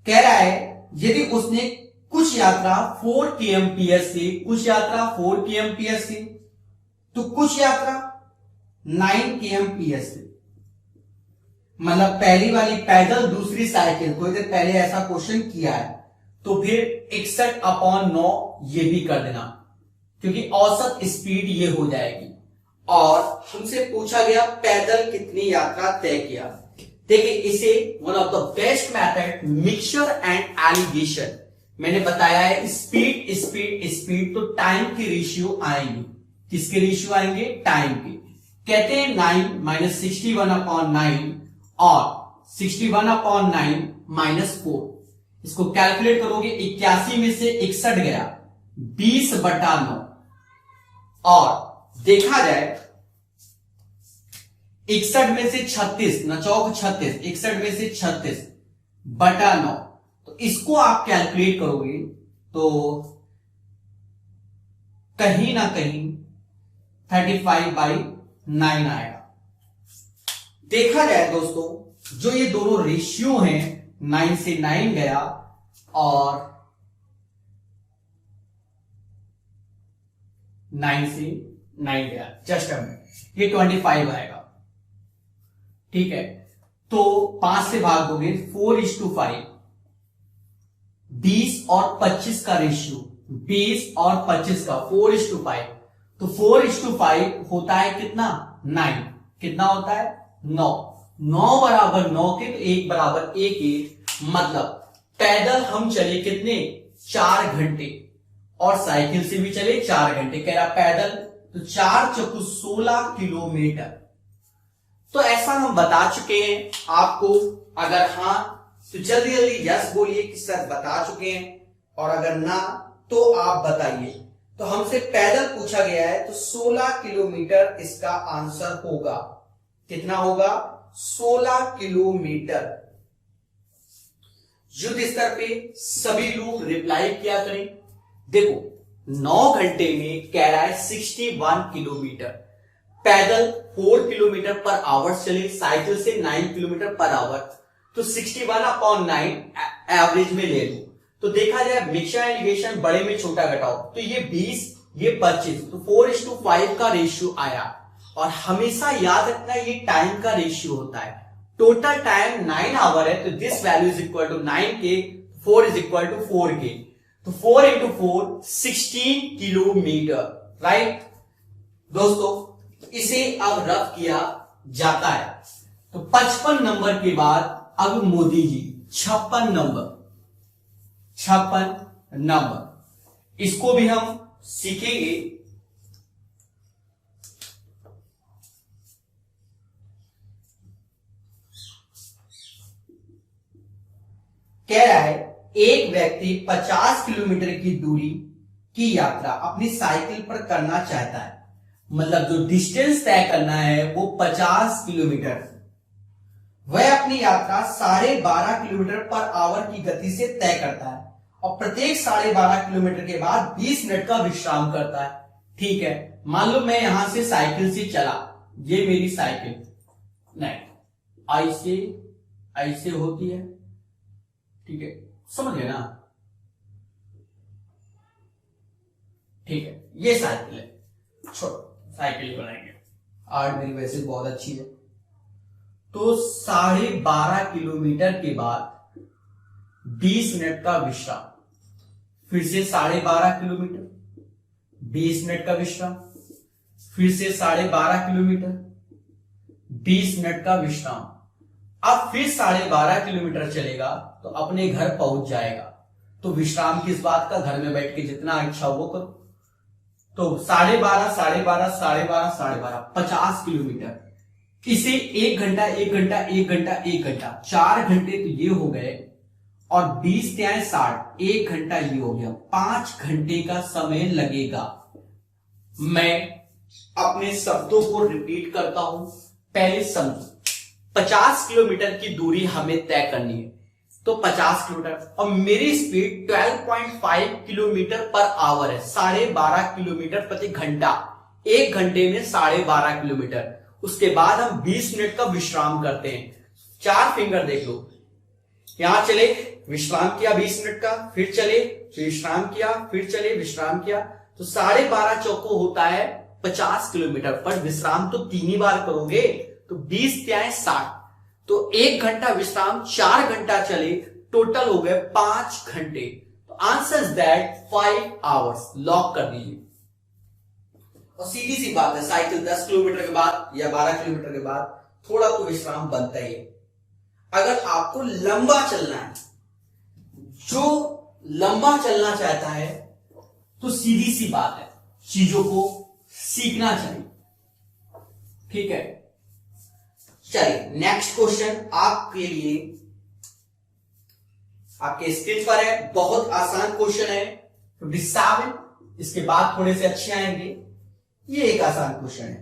कह रहा है यदि उसने कुछ यात्रा 4 kmph से, कुछ यात्रा 4 kmph से, तो कुछ यात्रा 9 kmph से, मतलब पहली वाली पैदल, दूसरी साइकिल, थोड़ी देर पहले ऐसा क्वेश्चन किया है, तो फिर 61/9 ये भी कर देना, क्योंकि औसत स्पीड ये हो जाएगी। और हमसे पूछा गया पैदल कितनी यात्रा तय किया। देखिए इसे one of the best method mixture and allegation मैंने बताया है। स्पीड स्पीड स्पीड, तो टाइम के रेशियो आएंगे। किसके रेशियो आएंगे? टाइम के। कहते हैं 9 माइनस 61/9 और 61/9 माइनस 4। इसको कैलकुलेट करोगे, 81 में से 61 गया, 20/9, और देखा जाए 61 में से 36, न चौक 36, 61 में से 36/9, तो इसको आप कैलकुलेट करोगे तो कहीं ना कहीं 35/9 आएगा। देखा जाए दोस्तों, जो ये दोनों रेशियो हैं, 9 से 9 गया और 9 से 9 गया, जस्ट अ मिनट, ये 25 आएगा। ठीक है, तो 5 से भाग दोगे, 4:5, 20 और 25 का रेशियो, 20 और 25 का 4:5, तो 4:5 होता है कितना? 9। कितना होता है? 9। 9 बराबर 9 के, तो 1 बराबर 1, मतलब पैदल हम चले कितने? 4 घंटे, और साइकिल से भी चले 4 घंटे। कह रहा पैदल, तो 4 चौकू 16 किलोमीटर। तो ऐसा हम बता चुके हैं आपको। अगर हाँ तो जल्दी जल्दी यस बोलिए कि सर बता चुके हैं, और अगर ना तो आप बताइए। तो हमसे पैदल पूछा गया है, तो 16 किलोमीटर इसका आंसर होगा। कितना होगा? 16 किलोमीटर। युद्ध स्तर पे सभी लोग रिप्लाई किया करें। देखो 9 घंटे में कह रहा है 61 किलोमीटर, पैदल 4 किलोमीटर पर आवर चले, साइकिल से 9 किलोमीटर पर आवर, तो 61/9 एवरेज में ले लो। तो देखा जाए मिक्सचर एलिवेशन बड़े में छोटा घटाओ, तो ये 20 ये 25, तो 4:5 का रेशियो आया। और हमेशा याद रखना ये टाइम का रेशियो होता है। टोटल टाइम 9 आवर है, तो this value is equal to 9K, 4 is equal to 4K, तो 4 × 4 16 किलोमीटर, राइट दोस्तों। इसे अब रफ किया जाता है। तो 55 नंबर के बाद अब मोदी जी 56 नंबर, इसको भी हम सीखेंगे। कह रहा है एक व्यक्ति 50 किलोमीटर की दूरी की यात्रा अपनी साइकिल पर करना चाहता है, मतलब जो डिस्टेंस तय करना है वो 50 किलोमीटर। वह अपनी यात्रा 12.5 किलोमीटर पर आवर की गति से तय करता है और प्रत्येक 12.5 किलोमीटर के बाद 20 मिनट का विश्राम करता है। ठीक है, मान लो मैं यहां से साइकिल से चला, ये मेरी साइकिल नहीं ऐसे होती है, ठीक है, समझ गए ना। ठीक है, ये साइकिल है, छोड़ो साइकिल बनाएंगे, आर्ट मेरी वैसे बहुत अच्छी है। तो 12.5 किलोमीटर के बाद 20 मिनट का विश्राम, फिर से 12.5 किलोमीटर 20 मिनट का विश्राम, फिर से 12.5 किलोमीटर 20 मिनट का विश्राम। अब फिर 12.5 किलोमीटर चलेगा तो अपने घर पहुंच जाएगा। तो विश्राम किस बात का, घर में बैठ के जितना इच्छा वो करो। तो 12.5 50 किलोमीटर, इसे 1 घंटा 1 घंटा 1 घंटा 1 घंटा 4 घंटे तो ये हो गए, और 20 × 60 1 घंटा ये हो गया, 5 घंटे का समय लगेगा। मैं अपने शब्दों को रिपीट करता हूं, पहले समझो। 50 किलोमीटर की दूरी हमें तय करनी है, तो 50 किलोमीटर, और मेरी स्पीड 12.5 किलोमीटर पर आवर है, 12.5 किलोमीटर प्रति घंटा, 1 घंटे में 12.5 किलोमीटर। उसके बाद हम 20 मिनट का विश्राम करते हैं। 4 फिंगर देख लो, यहां चले विश्राम किया 20 मिनट का, फिर चले विश्राम किया, फिर चले विश्राम किया, तो 12.5 चौको होता है 50 किलोमीटर। पर विश्राम तो 3 ही बार करोगे, तो 20 × 60, तो 1 घंटा विश्राम, 4 घंटा चले, टोटल हो गए 5 घंटे। तो answer is that 5 hours. Lock कर दीजिए। और सीधी सी बात है, साइकिल 10 किलोमीटर के बाद या 12 किलोमीटर के बाद थोड़ा तो विश्राम बनता ही है। अगर आपको लंबा चलना है, जो लंबा चलना चाहता है, तो सीधी सी बात है, चीजों को सीखना चाहिए। ठीक है, चलिए नेक्स्ट क्वेश्चन आपके लिए, आपके स्क्रीन पर है। बहुत आसान क्वेश्चन है, 57। इसके बाद थोड़े से अच्छे आएंगे। ये एक आसान क्वेश्चन है।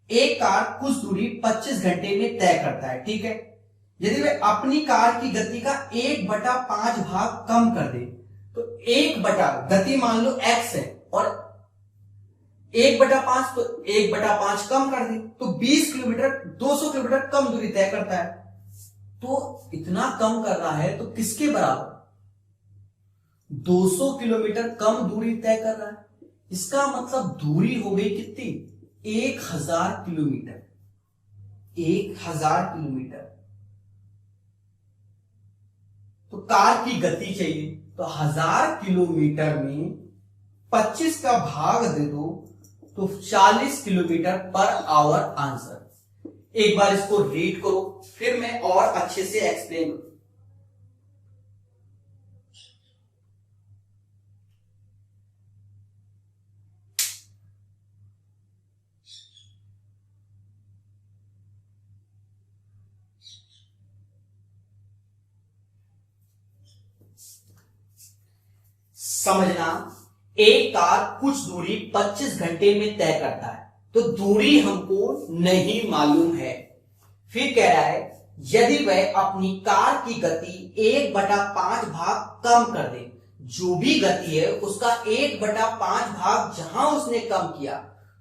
एक कार कुछ दूरी 25 घंटे में तय करता है, ठीक है। यदि वह अपनी कार की गति का 1/5 भाग कम कर दे, तो 1 गति मान लो x है, और 1/5 तो 1/5 कम कर दे, तो 20 किलोमीटर 200 किलोमीटर कम दूरी तय करता है। तो इतना कम कर रहा है, तो किसके बराबर? 200 किलोमीटर कम दूरी तय कर रहा है। इसका मतलब दूरी हो गई कितनी? 1000 किलोमीटर। 1000 किलोमीटर। तो कार की गति चाहिए, तो 1000 किलोमीटर में 25 का भाग दे दो, तो 40 किलोमीटर पर आवर आंसर। एक बार इसको रीड करो, फिर मैं और अच्छे से एक्सप्लेन करूं। समझना, एक कार कुछ दूरी 25 घंटे में तय करता है, तो दूरी हमको नहीं मालूम है। फिर कह रहा है यदि वह अपनी कार की गति 1/5 भाग कम कर दे, जो भी गति है उसका 1/5 भाग जहां उसने कम किया,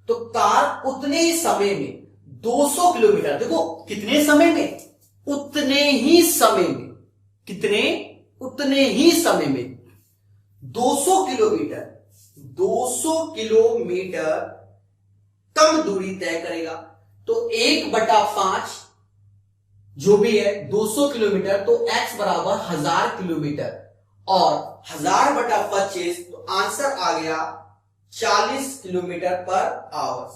तो कार उतने ही समय में 200 किलोमीटर, देखो कितने समय में, उतने ही समय में, कितने, उतने ही समय में 200 किलोमीटर कम दूरी तय करेगा। तो 1/5 जो भी है 200 किलोमीटर, तो x बराबर 1000 किलोमीटर, और 1000/25, तो आंसर आ गया 40 kilometre per hour.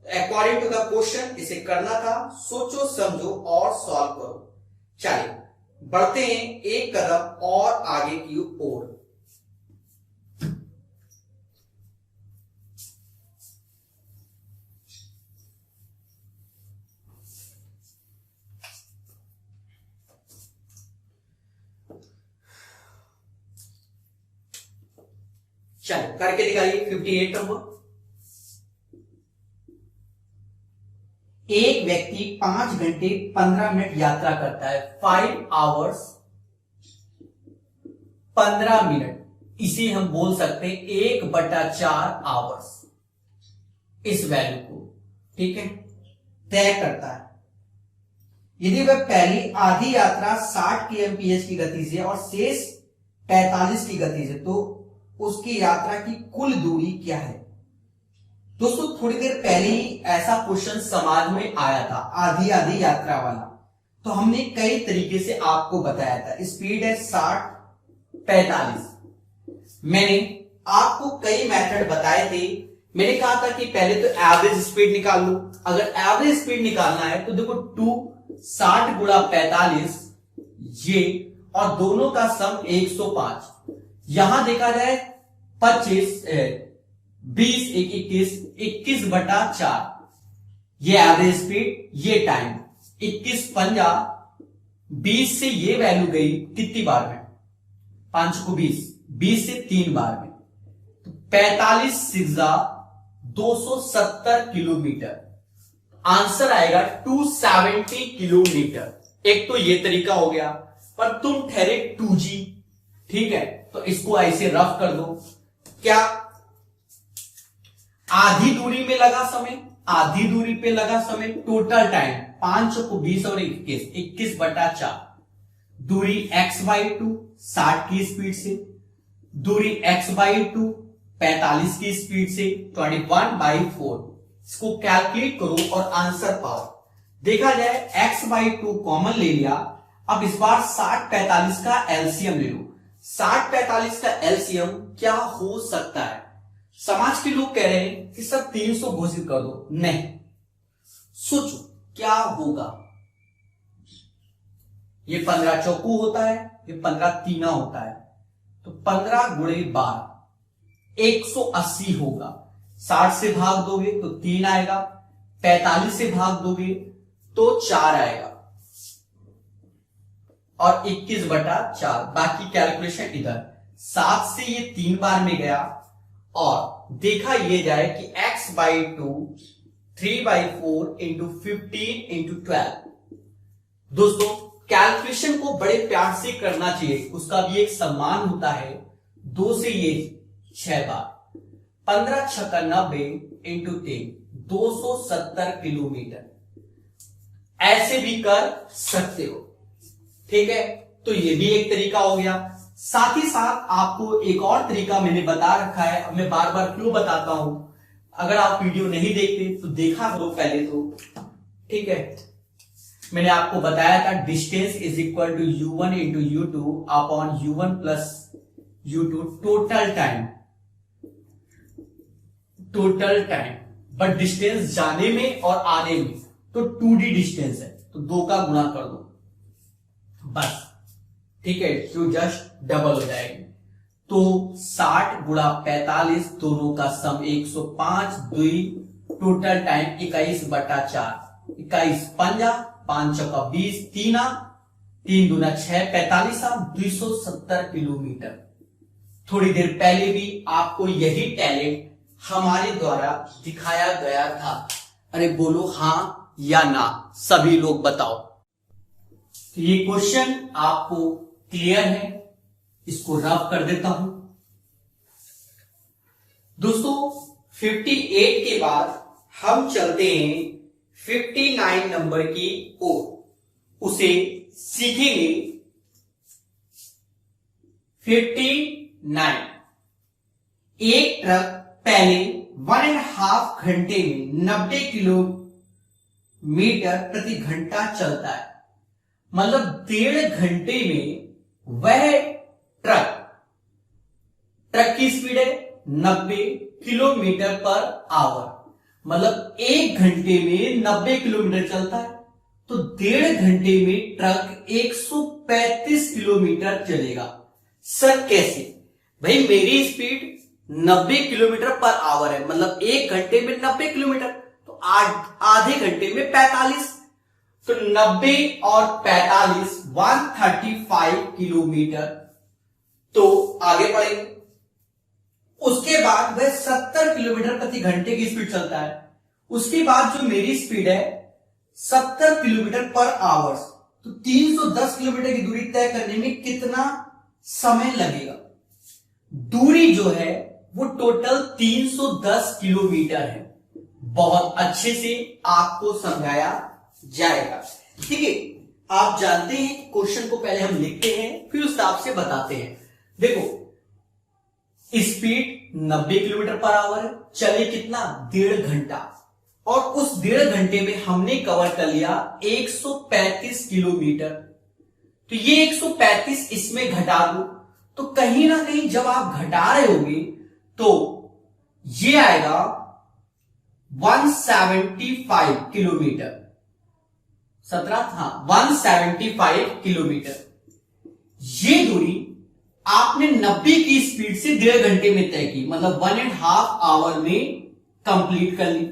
According to the question इसे करना था, सोचो समझो और सॉल्व करो। चलिए बढ़ते हैं एक कदम और आगे की ओर। चलो करके दिखाइए 58 नंबर। एक व्यक्ति 5 घंटे 15 मिनट यात्रा करता है, 5 hours 15 मिनट, इसे हम बोल सकते हैं 1/4 आवर्स, इस वैल्यू को, ठीक है, तय करता है। यदि वह पहली आधी यात्रा 60 kmph की गति से और शेष 45 की गति से, तो उसकी यात्रा की कुल दूरी क्या है। दोस्तों थोड़ी देर पहले ही ऐसा क्वेश्चन समाज में आया था, आधी आधी यात्रा वाला, तो हमने कई तरीके से आपको बताया था। स्पीड है 60-45, मैंने आपको कई मेथड बताए थे। मैंने कहा था कि पहले तो एवरेज स्पीड निकाल लो। अगर एवरेज स्पीड निकालना है तो देखो 60 गुणा 45 ये, और दोनों का सम 105। यहां देखा जाए 25, 20, 21/4 ये एवरेज स्पीड, ये टाइम 21/50, 20 से ये वैल्यू गई कितनी बार में, 5 को 20 से 3 बार में, तो 45 270 किलोमीटर, आंसर आएगा 270 किलोमीटर। एक तो ये तरीका हो गया, पर तुम ठहरे 2G, ठीक है, तो इसको ऐसे रफ कर दो। क्या आधी दूरी में लगा समय, आधी दूरी पे लगा समय, टोटल टाइम 5 को 20 और 21/4, दूरी x/2 60 की स्पीड से, दूरी x/2 45 की स्पीड से, 21/4। इसको कैलकुलेट करो और आंसर पाओ। देखा जाए x/2 कॉमन ले लिया, अब इस बार 60-45 का एलसीएम ले लो। 60-45 का एलसीएम क्या हो सकता है। समाज के लोग कह रहे हैं कि सब 300 घोषित कर दो, नहीं, सोचो क्या होगा। ये 15 चौकू होता है, ये 15 तीना होता है, तो 15 गुणे 12 180 होगा। 60 से भाग दोगे तो 3 आएगा, 45 से भाग दोगे तो 4 आएगा, और 21/4। बाकी कैलकुलेशन इधर 7 से ये 3 बार में गया, और देखा ये जाए कि x/2 3/4 इंटू 15 इंटू 12। दोस्तों कैलकुलेशन को बड़े प्यार से करना चाहिए, उसका भी एक सम्मान होता है। 2 से ये 6 बार, 15 × 90 इंटू 3 270 किलोमीटर। ऐसे भी कर सकते हो, ठीक है, तो ये भी एक तरीका हो गया। साथ ही साथ आपको एक और तरीका मैंने बता रखा है, अब मैं बार बार क्यों बताता हूं, अगर आप वीडियो नहीं देखते तो देखा करो पहले तो, ठीक है। मैंने आपको बताया था distance is equal to u1 into u2 upon u1 plus u2 total time, but distance जाने में और आने में तो 2D डिस्टेंस है, तो 2 का गुणा कर दो बस, ठीक है, जो जस्ट डबल हो जाएगी। तो 60 गुणा 45 दोनों का सम 105, 2 टोटल टाइम 21/4, 21 पंजा 5 चौका 20, 3 दूना 6, 45 270 किलोमीटर। थोड़ी देर पहले भी आपको यही टैलेंट हमारे द्वारा दिखाया गया था। अरे बोलो हाँ या ना? सभी लोग बताओ। तो ये क्वेश्चन आपको क्लियर है, इसको रफ कर देता हूं। दोस्तों 58 के बाद हम चलते हैं 59 नंबर की ओर, उसे सीखेंगे। 59, एक ट्रक पहले 1.5 घंटे में 90 किलोमीटर प्रति घंटा चलता है। मतलब 1.5 घंटे में वह ट्रक की स्पीड है 90 किलोमीटर पर आवर। मतलब 1 घंटे में 90 किलोमीटर चलता है, तो 1.5 घंटे में ट्रक 135 किलोमीटर चलेगा। सर कैसे? भाई मेरी स्पीड 90 किलोमीटर पर आवर है, मतलब 1 घंटे में 90 किलोमीटर, तो आधे घंटे में 45, तो 90 और 45 135 किलोमीटर। तो आगे बढ़ेंगे। उसके बाद वह 70 किलोमीटर प्रति घंटे की स्पीड चलता है। उसके बाद जो मेरी स्पीड है 70 किलोमीटर पर आवर्स, तो 310 किलोमीटर की दूरी तय करने में कितना समय लगेगा? दूरी जो है वो टोटल 310 किलोमीटर है। बहुत अच्छे से आपको समझाया जाएगा। ठीक है, आप जानते हैं क्वेश्चन को पहले हम लिखते हैं, फिर उस हिसाब से बताते हैं। देखो स्पीड 90 किलोमीटर पर आवर है, चले कितना? 1.5 घंटा, और उस 1.5 घंटे में हमने कवर कर लिया 135 किलोमीटर। तो ये 135 इसमें घटा दो, तो कहीं ना कहीं जब आप घटा रहे होगे तो ये आएगा 175 किलोमीटर। 175 किलोमीटर। ये दूरी आपने 90 की स्पीड से 1.5 घंटे में तय की, मतलब 1.5 आवर में कंप्लीट कर ली।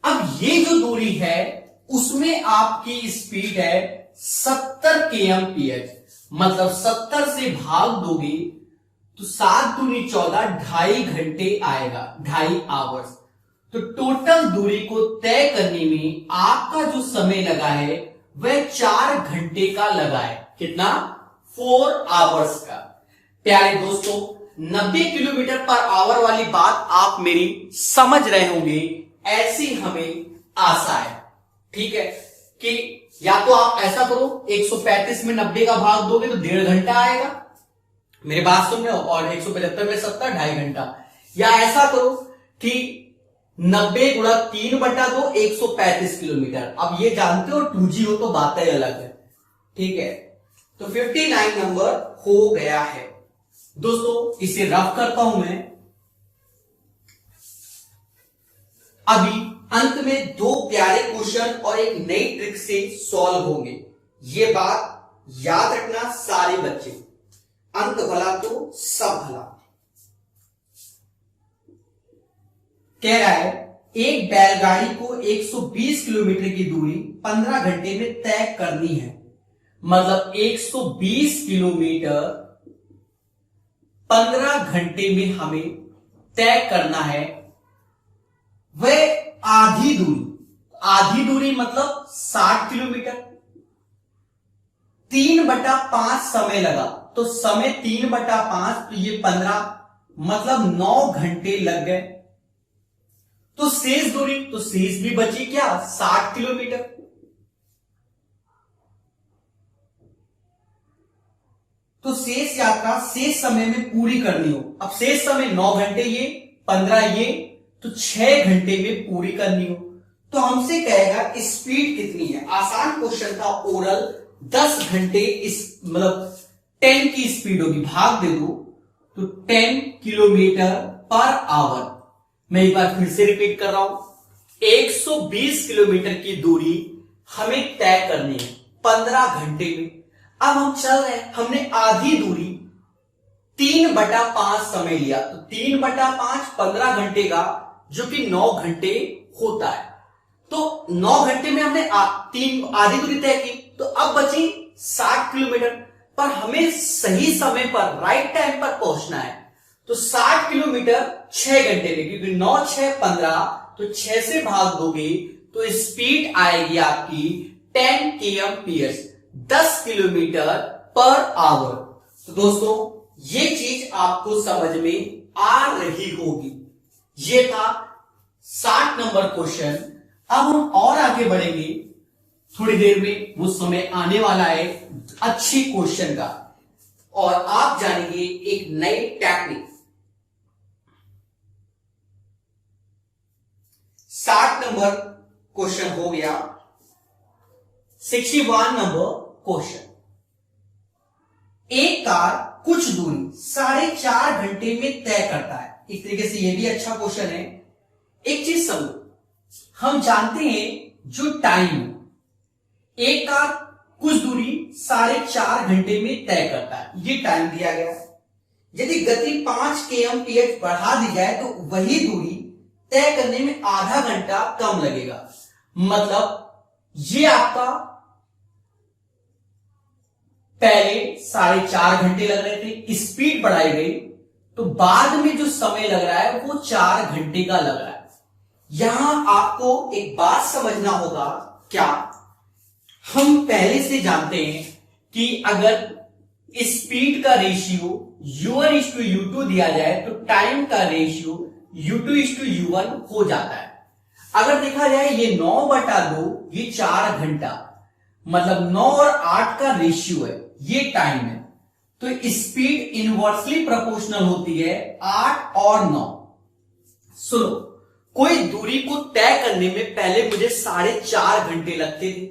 अब ये जो दूरी है उसमें आपकी स्पीड है 70 kmph, मतलब 70 से भाग दोगे तो 7 दूनी 14, 2.5 घंटे आएगा, 2.5 आवर्स। तो टोटल दूरी को तय करने में आपका जो समय लगा है वह 4 घंटे का लगा है। कितना? 4 आवर्स का। प्यारे दोस्तों 90 किलोमीटर पर आवर वाली बात आप मेरी समझ रहे होंगे, ऐसी हमें आशा है। ठीक है, कि या तो आप ऐसा करो 135 में 90 का भाग दोगे तो 1.5 घंटा आएगा, मेरी बात सुन रहे हो, और 175 में 70, 2.5 घंटा। या ऐसा करो कि 90 गुणा 3/2, 135 किलोमीटर। अब ये जानते हो 2G हो तो बात ही अलग है। ठीक है, तो 59 नंबर हो गया है। दोस्तों इसे रफ करता हूं मैं। अभी अंत में 2 प्यारे क्वेश्चन और एक नई ट्रिक से सॉल्व होंगे। ये बात याद रखना सारे बच्चे, अंत भला तो सब भला। कह रहा है एक बैलगाड़ी को 120 किलोमीटर की दूरी 15 घंटे में तय करनी है। मतलब 120 किलोमीटर 15 घंटे में हमें तय करना है। वह आधी दूरी मतलब 60 किलोमीटर, 3/5 समय लगा, तो समय 3/5, तो ये 15, मतलब 9 घंटे लग गए। तो शेष दूरी, तो शेष भी बची क्या? 60 किलोमीटर। तो शेष यात्रा शेष समय में पूरी करनी हो। अब शेष समय 9 घंटे ये, 15 ये, तो 6 घंटे में पूरी करनी हो। तो हमसे कहेगा स्पीड कितनी है। आसान क्वेश्चन था, ओरल 10 घंटे इस मतलब 10 की स्पीड होगी, भाग दे दो तो 10 किलोमीटर पर आवर। मैं एक बार फिर से रिपीट कर रहा हूं, 120 किलोमीटर की दूरी हमें तय करनी है 15 घंटे में। अब हम चल रहे हैं, हमने आधी दूरी 3/5 समय लिया, तो 3/5 15 घंटे का, जो कि 9 घंटे होता है। तो 9 घंटे में हमने आधी दूरी तय की, तो अब बची 60 किलोमीटर। पर हमें सही समय पर, राइट टाइम पर पहुंचना है, तो 60 किलोमीटर 6 घंटे में, क्योंकि 9 6 15, तो 6 से भाग दोगे तो स्पीड आएगी आपकी 10 kmph, 10 किलोमीटर पर आवर। तो दोस्तों ये चीज आपको समझ में आ रही होगी। ये था 60 नंबर क्वेश्चन। अब हम और आगे बढ़ेंगे, थोड़ी देर में वो समय आने वाला है अच्छे क्वेश्चन का, और आप जानेंगे एक नई टेक्निक। 60 नंबर क्वेश्चन हो गया। 61 नंबर क्वेश्चन, एक कार कुछ दूरी 4.5 घंटे में तय करता है। एक तरीके से यह भी अच्छा क्वेश्चन है। एक चीज समझो, हम जानते हैं जो टाइम, एक कार कुछ दूरी 4.5 घंटे में तय करता है, ये टाइम दिया गया है। यदि गति 5 kmph बढ़ा दी जाए तो वही दूरी तय करने में आधा घंटा कम लगेगा। मतलब ये आपका पहले 4.5 घंटे लग रहे थे, स्पीड बढ़ाई गई तो बाद में जो समय लग रहा है वो 4 घंटे का लग रहा है। यहां आपको एक बात समझना होगा, क्या हम पहले से जानते हैं कि अगर स्पीड का रेशियो u1:u2 दिया जाए तो टाइम का रेशियो u2:u1 हो जाता है। अगर देखा जाए ये 9/2, ये 4 घंटा, मतलब 9 और 8 का रेशियो है, ये टाइम है। तो स्पीड इनवर्सली प्रोपोर्शनल होती है 8 और 9। सुनो, कोई दूरी को तय करने में पहले मुझे 4.5 घंटे लगते थे,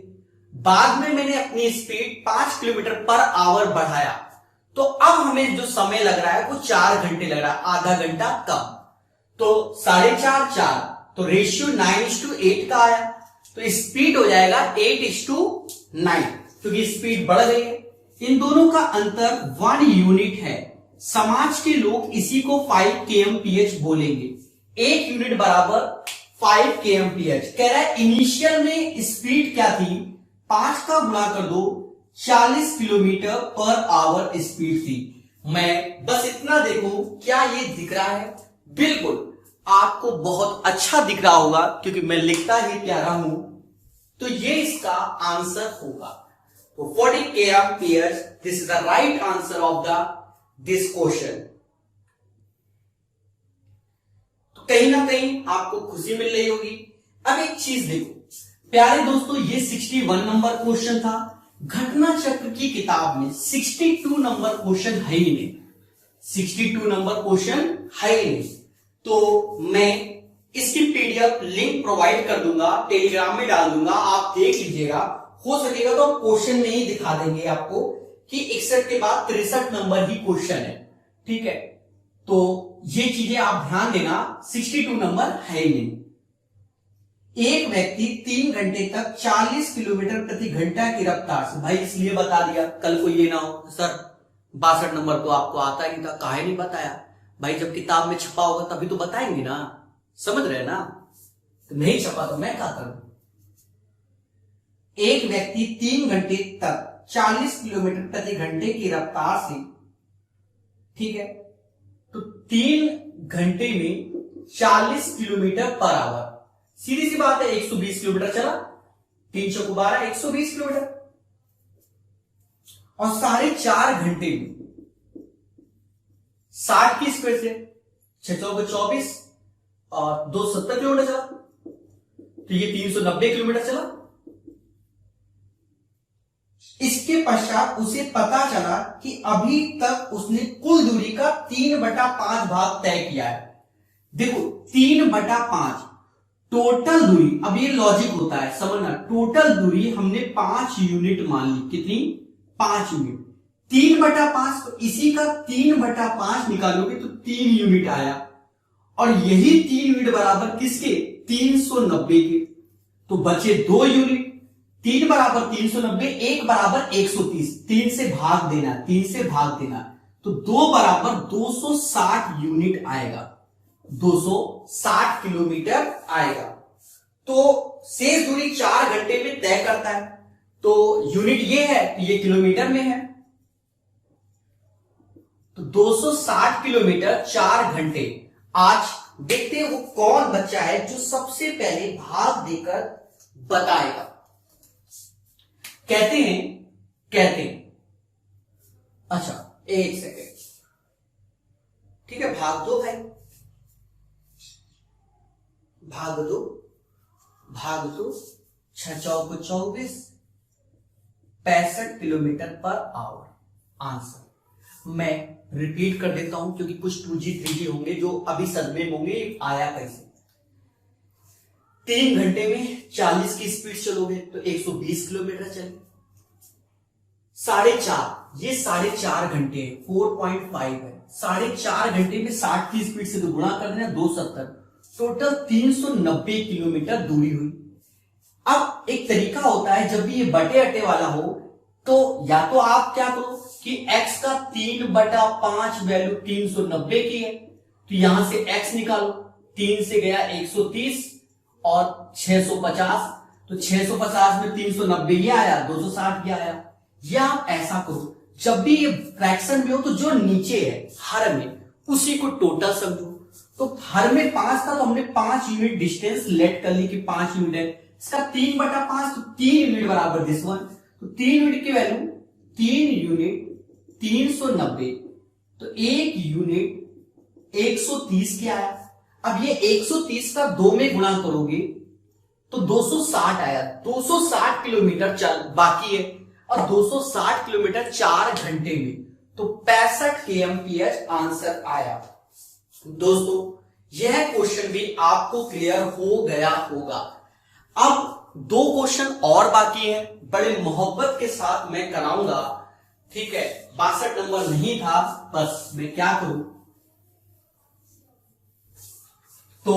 बाद में मैंने अपनी स्पीड 5 किलोमीटर पर आवर बढ़ाया, तो अब हमें जो समय लग रहा है वो 4 घंटे लग रहा है, आधा घंटा कम। तो 4.5 4, तो रेशियो 9:8 का आया, तो स्पीड हो जाएगा 8:9, क्योंकि स्पीड बढ़ गई है। इन दोनों का अंतर 1 यूनिट है। समाज के लोग इसी को 5 kmph बोलेंगे। 1 यूनिट बराबर 5 kmph। कह रहा है इनिशियल में स्पीड क्या थी, 5 का गुणा कर दो, 40 किलोमीटर पर आवर स्पीड थी। मैं बस इतना देखूं, क्या ये दिख रहा है? बिल्कुल आपको बहुत अच्छा दिख रहा होगा, क्योंकि मैं लिखता ही प्यारा हूं। तो ये इसका आंसर होगा। तो 40 kmph, this is the right answer of this question. तो कहीं ना कहीं आपको खुशी मिल रही होगी। अब एक चीज देखो प्यारे दोस्तों, ये 61 नंबर क्वेश्चन था। घटना चक्र की किताब में 62 नंबर क्वेश्चन है ही नहीं, 62 नंबर क्वेश्चन है ही नहीं। तो मैं इसकी पीडीएफ लिंक प्रोवाइड कर दूंगा, टेलीग्राम में डाल दूंगा, आप देख लीजिएगा। हो सकेगा तो हम क्वेश्चन में ही दिखा देंगे आपको कि 61 के बाद 63 नंबर ही क्वेश्चन है, ठीक है। तो ये चीजें आप ध्यान देना, 62 नंबर है ही नहीं। एक व्यक्ति 3 घंटे तक 40 किलोमीटर प्रति घंटा की रफ्तार से, भाई इसलिए बता दिया, कल को ये ना हो सर 62 नंबर तो आपको आता ही नहीं था, काहे नहीं बताया? भाई जब किताब में छपा होगा तभी तो बताएंगे ना, समझ रहे ना? तो नहीं छपा तो मैं क्या करूं? एक व्यक्ति 3 घंटे तक 40 किलोमीटर प्रति घंटे की रफ्तार से, ठीक है, तो 3 घंटे में 40 किलोमीटर पर आवर, सीधी सी बात है, 120 किलोमीटर चला, 3 चौको 12, 120 किलोमीटर। और 4.5 घंटे में 60 की स्पीड से 6 चौको 24 और 270 किलोमीटर चला, तो ये 390 किलोमीटर चला। इसके पश्चात उसे पता चला कि अभी तक उसने कुल दूरी का 3/5 भाग तय किया है। देखो 3/5 टोटल दूरी, अब ये लॉजिक होता है समझना, टोटल दूरी हमने 5 यूनिट मान ली, कितनी? 5 यूनिट। 3/5, तो इसी का 3/5 निकालोगे तो 3 यूनिट आया, और यही 3 यूनिट बराबर किसके? 390 के। तो बचे 2 यूनिट, 3 बराबर 390, 1 बराबर 130, 3 से भाग देना, 3 से भाग देना, तो 2 बराबर 260 यूनिट आएगा, 260 किलोमीटर आएगा। तो शेष दूरी 4 घंटे में तय करता है, तो यूनिट ये है, तो ये किलोमीटर में है, तो 260 किलोमीटर 4 घंटे। आज देखते हैं वो कौन बच्चा है जो सबसे पहले भाग देकर बताएगा। कहते हैं अच्छा एक सेकेंड, ठीक है, भाग दो भाई, भाग दो, 6 चौक 24, 65 किलोमीटर पर आवर आंसर। मैं रिपीट कर देता हूं क्योंकि कुछ 2G 3G होंगे जो अभी सदमे में होंगे आया कैसे। 3 घंटे में 40 की स्पीड चलोगे तो 120 किलोमीटर चले। 4.5 ये 4.5 घंटे 4.5 है, 4.5 घंटे में 60 की स्पीड से तो गुणा कर देना 270, टोटल 390 किलोमीटर दूरी हुई। अब एक तरीका होता है जब भी ये बटे अटे वाला हो तो या तो आप क्या करो कि x का 3/5 वैल्यू 390 की है तो यहां से x निकालो, 3 से गया 130 और 650, तो 650 में 390 ये आया, 260 ये आया। या आप ऐसा करो जब भी ये फ्रैक्शन में हो तो जो नीचे है हर में उसी को टोटल समझो। तो हर में 5 था तो हमने 5 यूनिट डिस्टेंस लेट कर ली कि 5 यूनिट है, इसका 3/5 तो 3 यूनिट बराबर दिस वन, तो 3 यूनिट की वैल्यू 3 यूनिट 390, तो 1 यूनिट 130 क्या आया। अब ये 130 का 2 में गुणा करोगे तो 260 आया, 260 किलोमीटर चल बाकी है और 260 किलोमीटर 4 घंटे में, तो 65 kmph आंसर आया। दोस्तों यह क्वेश्चन भी आपको क्लियर हो गया होगा। अब 2 क्वेश्चन और बाकी हैं, बड़े मोहब्बत के साथ मैं कराऊंगा, ठीक है। 62 नंबर नहीं था, बस मैं क्या करूं, तो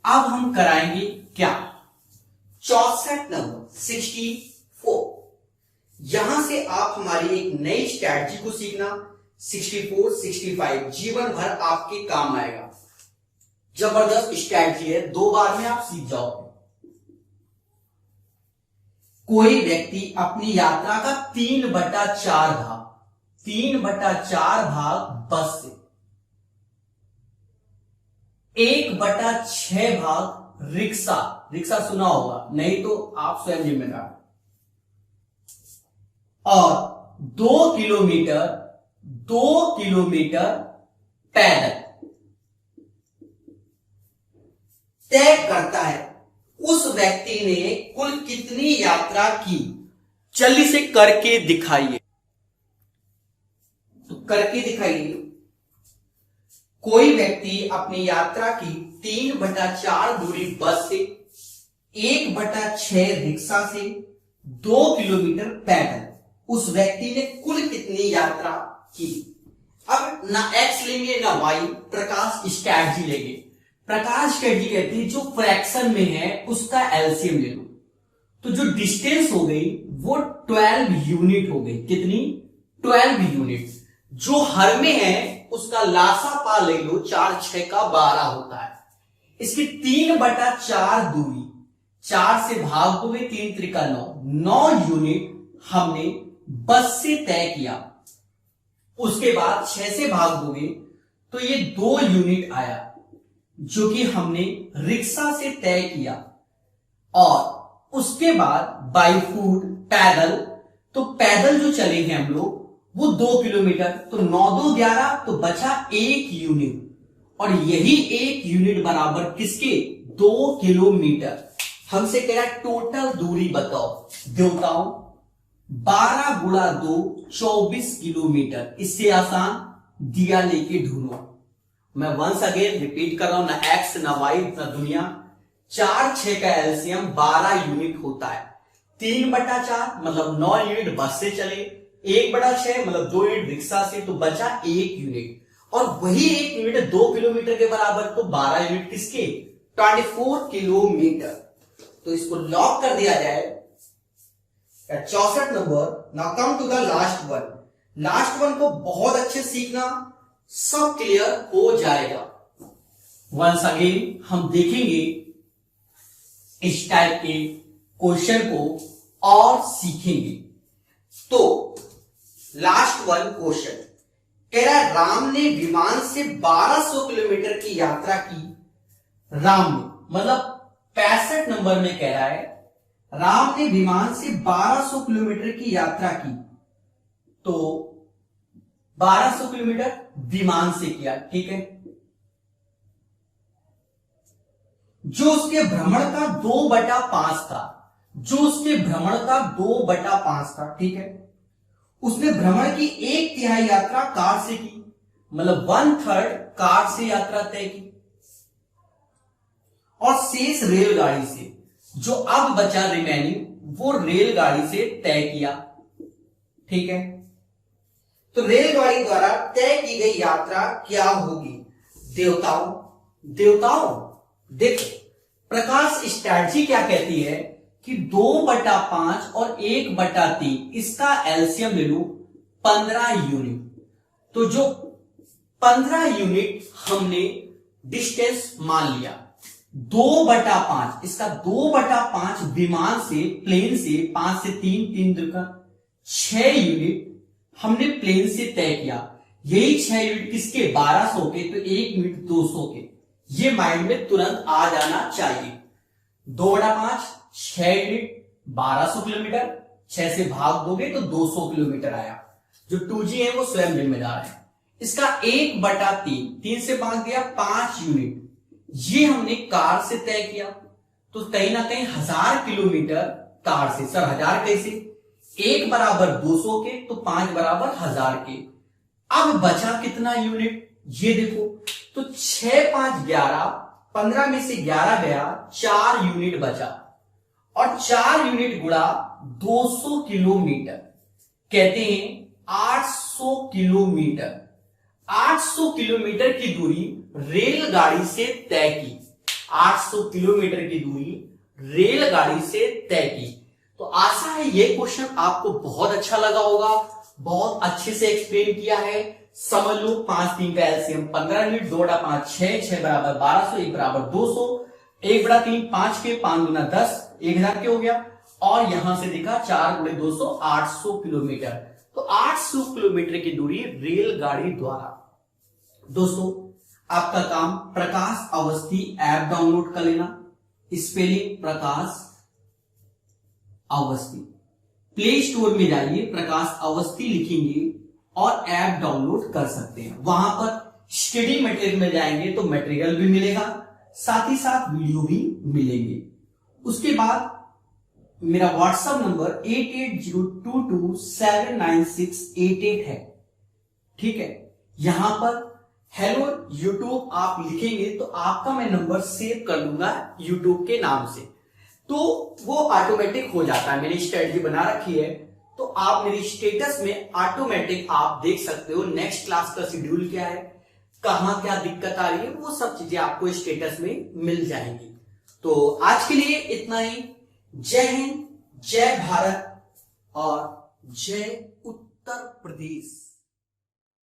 अब हम कराएंगे क्या 64 नंबर 64। यहां से आप हमारी एक नई स्ट्रैटेजी को सीखना, 64 65 जीवन भर आपके काम आएगा। जबरदस्त स्ट्रैटेजी है, 2 बार में आप सीख जाओगे। कोई व्यक्ति अपनी यात्रा का 3/4 भाग 3/4 भाग बस से, 1/6 भाग रिक्शा सुना होगा, नहीं तो आप स्वयं जिम्मेदार, और 2 किलोमीटर पैदल तय करता है। उस व्यक्ति ने कुल कितनी यात्रा की, जल्दी से करके दिखाइए, तो करके दिखाइए। कोई व्यक्ति अपनी यात्रा की 3/4 दूरी बस से, 1/6 रिक्शा से, 2 किलोमीटर पैदल, उस व्यक्ति ने कुल कितनी यात्रा की। अब ना x लेंगे ना y, प्रकाश स्ट्रैटेजी लेंगे। प्रकाश स्ट्रैटेजी कहती है जो फ्रैक्शन में है उसका एलसीएम ले लो, तो जो डिस्टेंस हो गई वो 12 यूनिट हो गई। कितनी? 12 यूनिट। जो हर में है उसका लासा पा ले लो, 4 6 का 12 होता है। इसकी 3/4 दूरी, 4 से भाग दोगे 3 त्रिका 9 यूनिट हमने बस से तय किया। उसके बाद 6 से भाग दोगे तो ये 2 यूनिट आया जो कि हमने रिक्शा से तय किया। और उसके बाद बाई फूट पैदल, तो पैदल जो चलेंगे हम लोग वो 2 किलोमीटर, तो 9 2 11, तो बचा 1 यूनिट, और यही 1 यूनिट बराबर किसके? 2 किलोमीटर। हमसे कह रहा टोटल दूरी बताओ, देवताओं 12 गुणा 2 24 किलोमीटर। इससे आसान दिया लेके ढूंढो। मैं वंस अगेन रिपीट कर रहा हूं, ना एक्स ना वाई ना दुनिया। 4 6 का एलसीएम 12 यूनिट होता है। 3/4 मतलब 9 यूनिट बस से चले, 1/6 मतलब 2 यूनिट रिक्शा से, तो बचा 1 यूनिट, और वही 1 यूनिट 2 किलोमीटर के बराबर, तो 12 यूनिट किसके? 24 किलोमीटर। तो इसको लॉक कर दिया जाए। 64 number. Now come to the last one. Last one को बहुत अच्छे सीखना, सब क्लियर हो जाएगा। वंस अगेन हम देखेंगे इस टाइप के क्वेश्चन को और सीखेंगे। तो लास्ट वन क्वेश्चन कह रहा है, राम ने विमान से 1200 किलोमीटर की यात्रा की। राम ने मतलब 65 नंबर में कह रहा है राम ने विमान से 1200 किलोमीटर की यात्रा की, तो 1200 किलोमीटर विमान से किया, ठीक है। जो उसके भ्रमण का 2/5 था, जो उसके भ्रमण का 2/5 था, ठीक है। उसने भ्रमण की 1/3 यात्रा कार से की, मतलब 1/3 कार से यात्रा तय की, और शेष रेलगाड़ी से, जो अब बचा रिमेनिंग वो रेलगाड़ी से तय किया, ठीक है। तो रेलगाड़ी द्वारा तय की गई यात्रा क्या होगी? देवताओं देखो, प्रकाश स्ट्रैटेजी क्या कहती है कि 2/5 और 1/3 इसका एलसीएम ले लो 15 यूनिट। तो जो 15 यूनिट हमने डिस्टेंस मान लिया, 2/5, इसका 2/5 विमान से, प्लेन से, 5 से 3, 3 दूनी 6 यूनिट हमने प्लेन से तय किया। यही 6 यूनिट किसके? 1200 के, तो 1 यूनिट 200 के। ये माइंड में तुरंत आ जाना चाहिए। 2/5 6 यूनिट 1200 किलोमीटर, 6 से भाग दोगे तो 200 किलोमीटर आया। जो 2G है वो स्वयं जिम्मेदार है। इसका 1/3, 3 से भाग दिया 5 यूनिट, ये हमने कार से तय किया, तो कहीं ना कहीं 1000 किलोमीटर कार से। सर 1000 कैसे? 1 बराबर 200 के, तो 5 बराबर 1000 के। अब बचा कितना यूनिट? ये देखो, तो 6 5 11, 15 में से 11 गया, 4 यूनिट बचा, और 4 यूनिट गुणा 200 किलोमीटर, कहते हैं 800 किलोमीटर। 800 किलोमीटर की दूरी रेलगाड़ी से तय की, 800 किलोमीटर की दूरी रेलगाड़ी से तय की। तो आशा है ये क्वेश्चन आपको बहुत अच्छा लगा होगा, बहुत अच्छे से एक्सप्लेन किया है। समझ लो 5 3 का एलसीएम 15 यूनिट, 2/5 6, 6 बराबर 1200, 1 बराबर 200, 1/3 5 के, 5 गुना 10, 1000 के हो गया, और यहां से देखा 4 गुणे 200, 800 किलोमीटर। तो 800 किलोमीटर की दूरी रेलगाड़ी द्वारा। दोस्तों, आपका काम प्रकाश अवस्थी ऐप डाउनलोड कर लेना। स्पेलिंग प्रकाश अवस्थी, प्ले स्टोर में जाइए, प्रकाश अवस्थी लिखेंगे और ऐप डाउनलोड कर सकते हैं। वहां पर स्टडी मटेरियल में जाएंगे तो मटेरियल भी मिलेगा, साथ ही साथ वीडियो भी मिलेंगे। उसके बाद मेरा व्हाट्सएप नंबर 8802279688 है, ठीक है। यहां पर हेलो यूट्यूब आप लिखेंगे तो आपका मैं नंबर सेव कर लूंगा यूट्यूब के नाम से, तो वो ऑटोमेटिक हो जाता है। मैंने स्ट्रेटजी बना रखी है, तो आप मेरी स्टेटस में ऑटोमेटिक आप देख सकते हो नेक्स्ट क्लास का शेड्यूल क्या है, कहां क्या दिक्कत आ रही है, वो सब चीजें आपको स्टेटस में मिल जाएंगी। तो आज के लिए इतना ही। जय हिंद, जय भारत और जय उत्तर प्रदेश।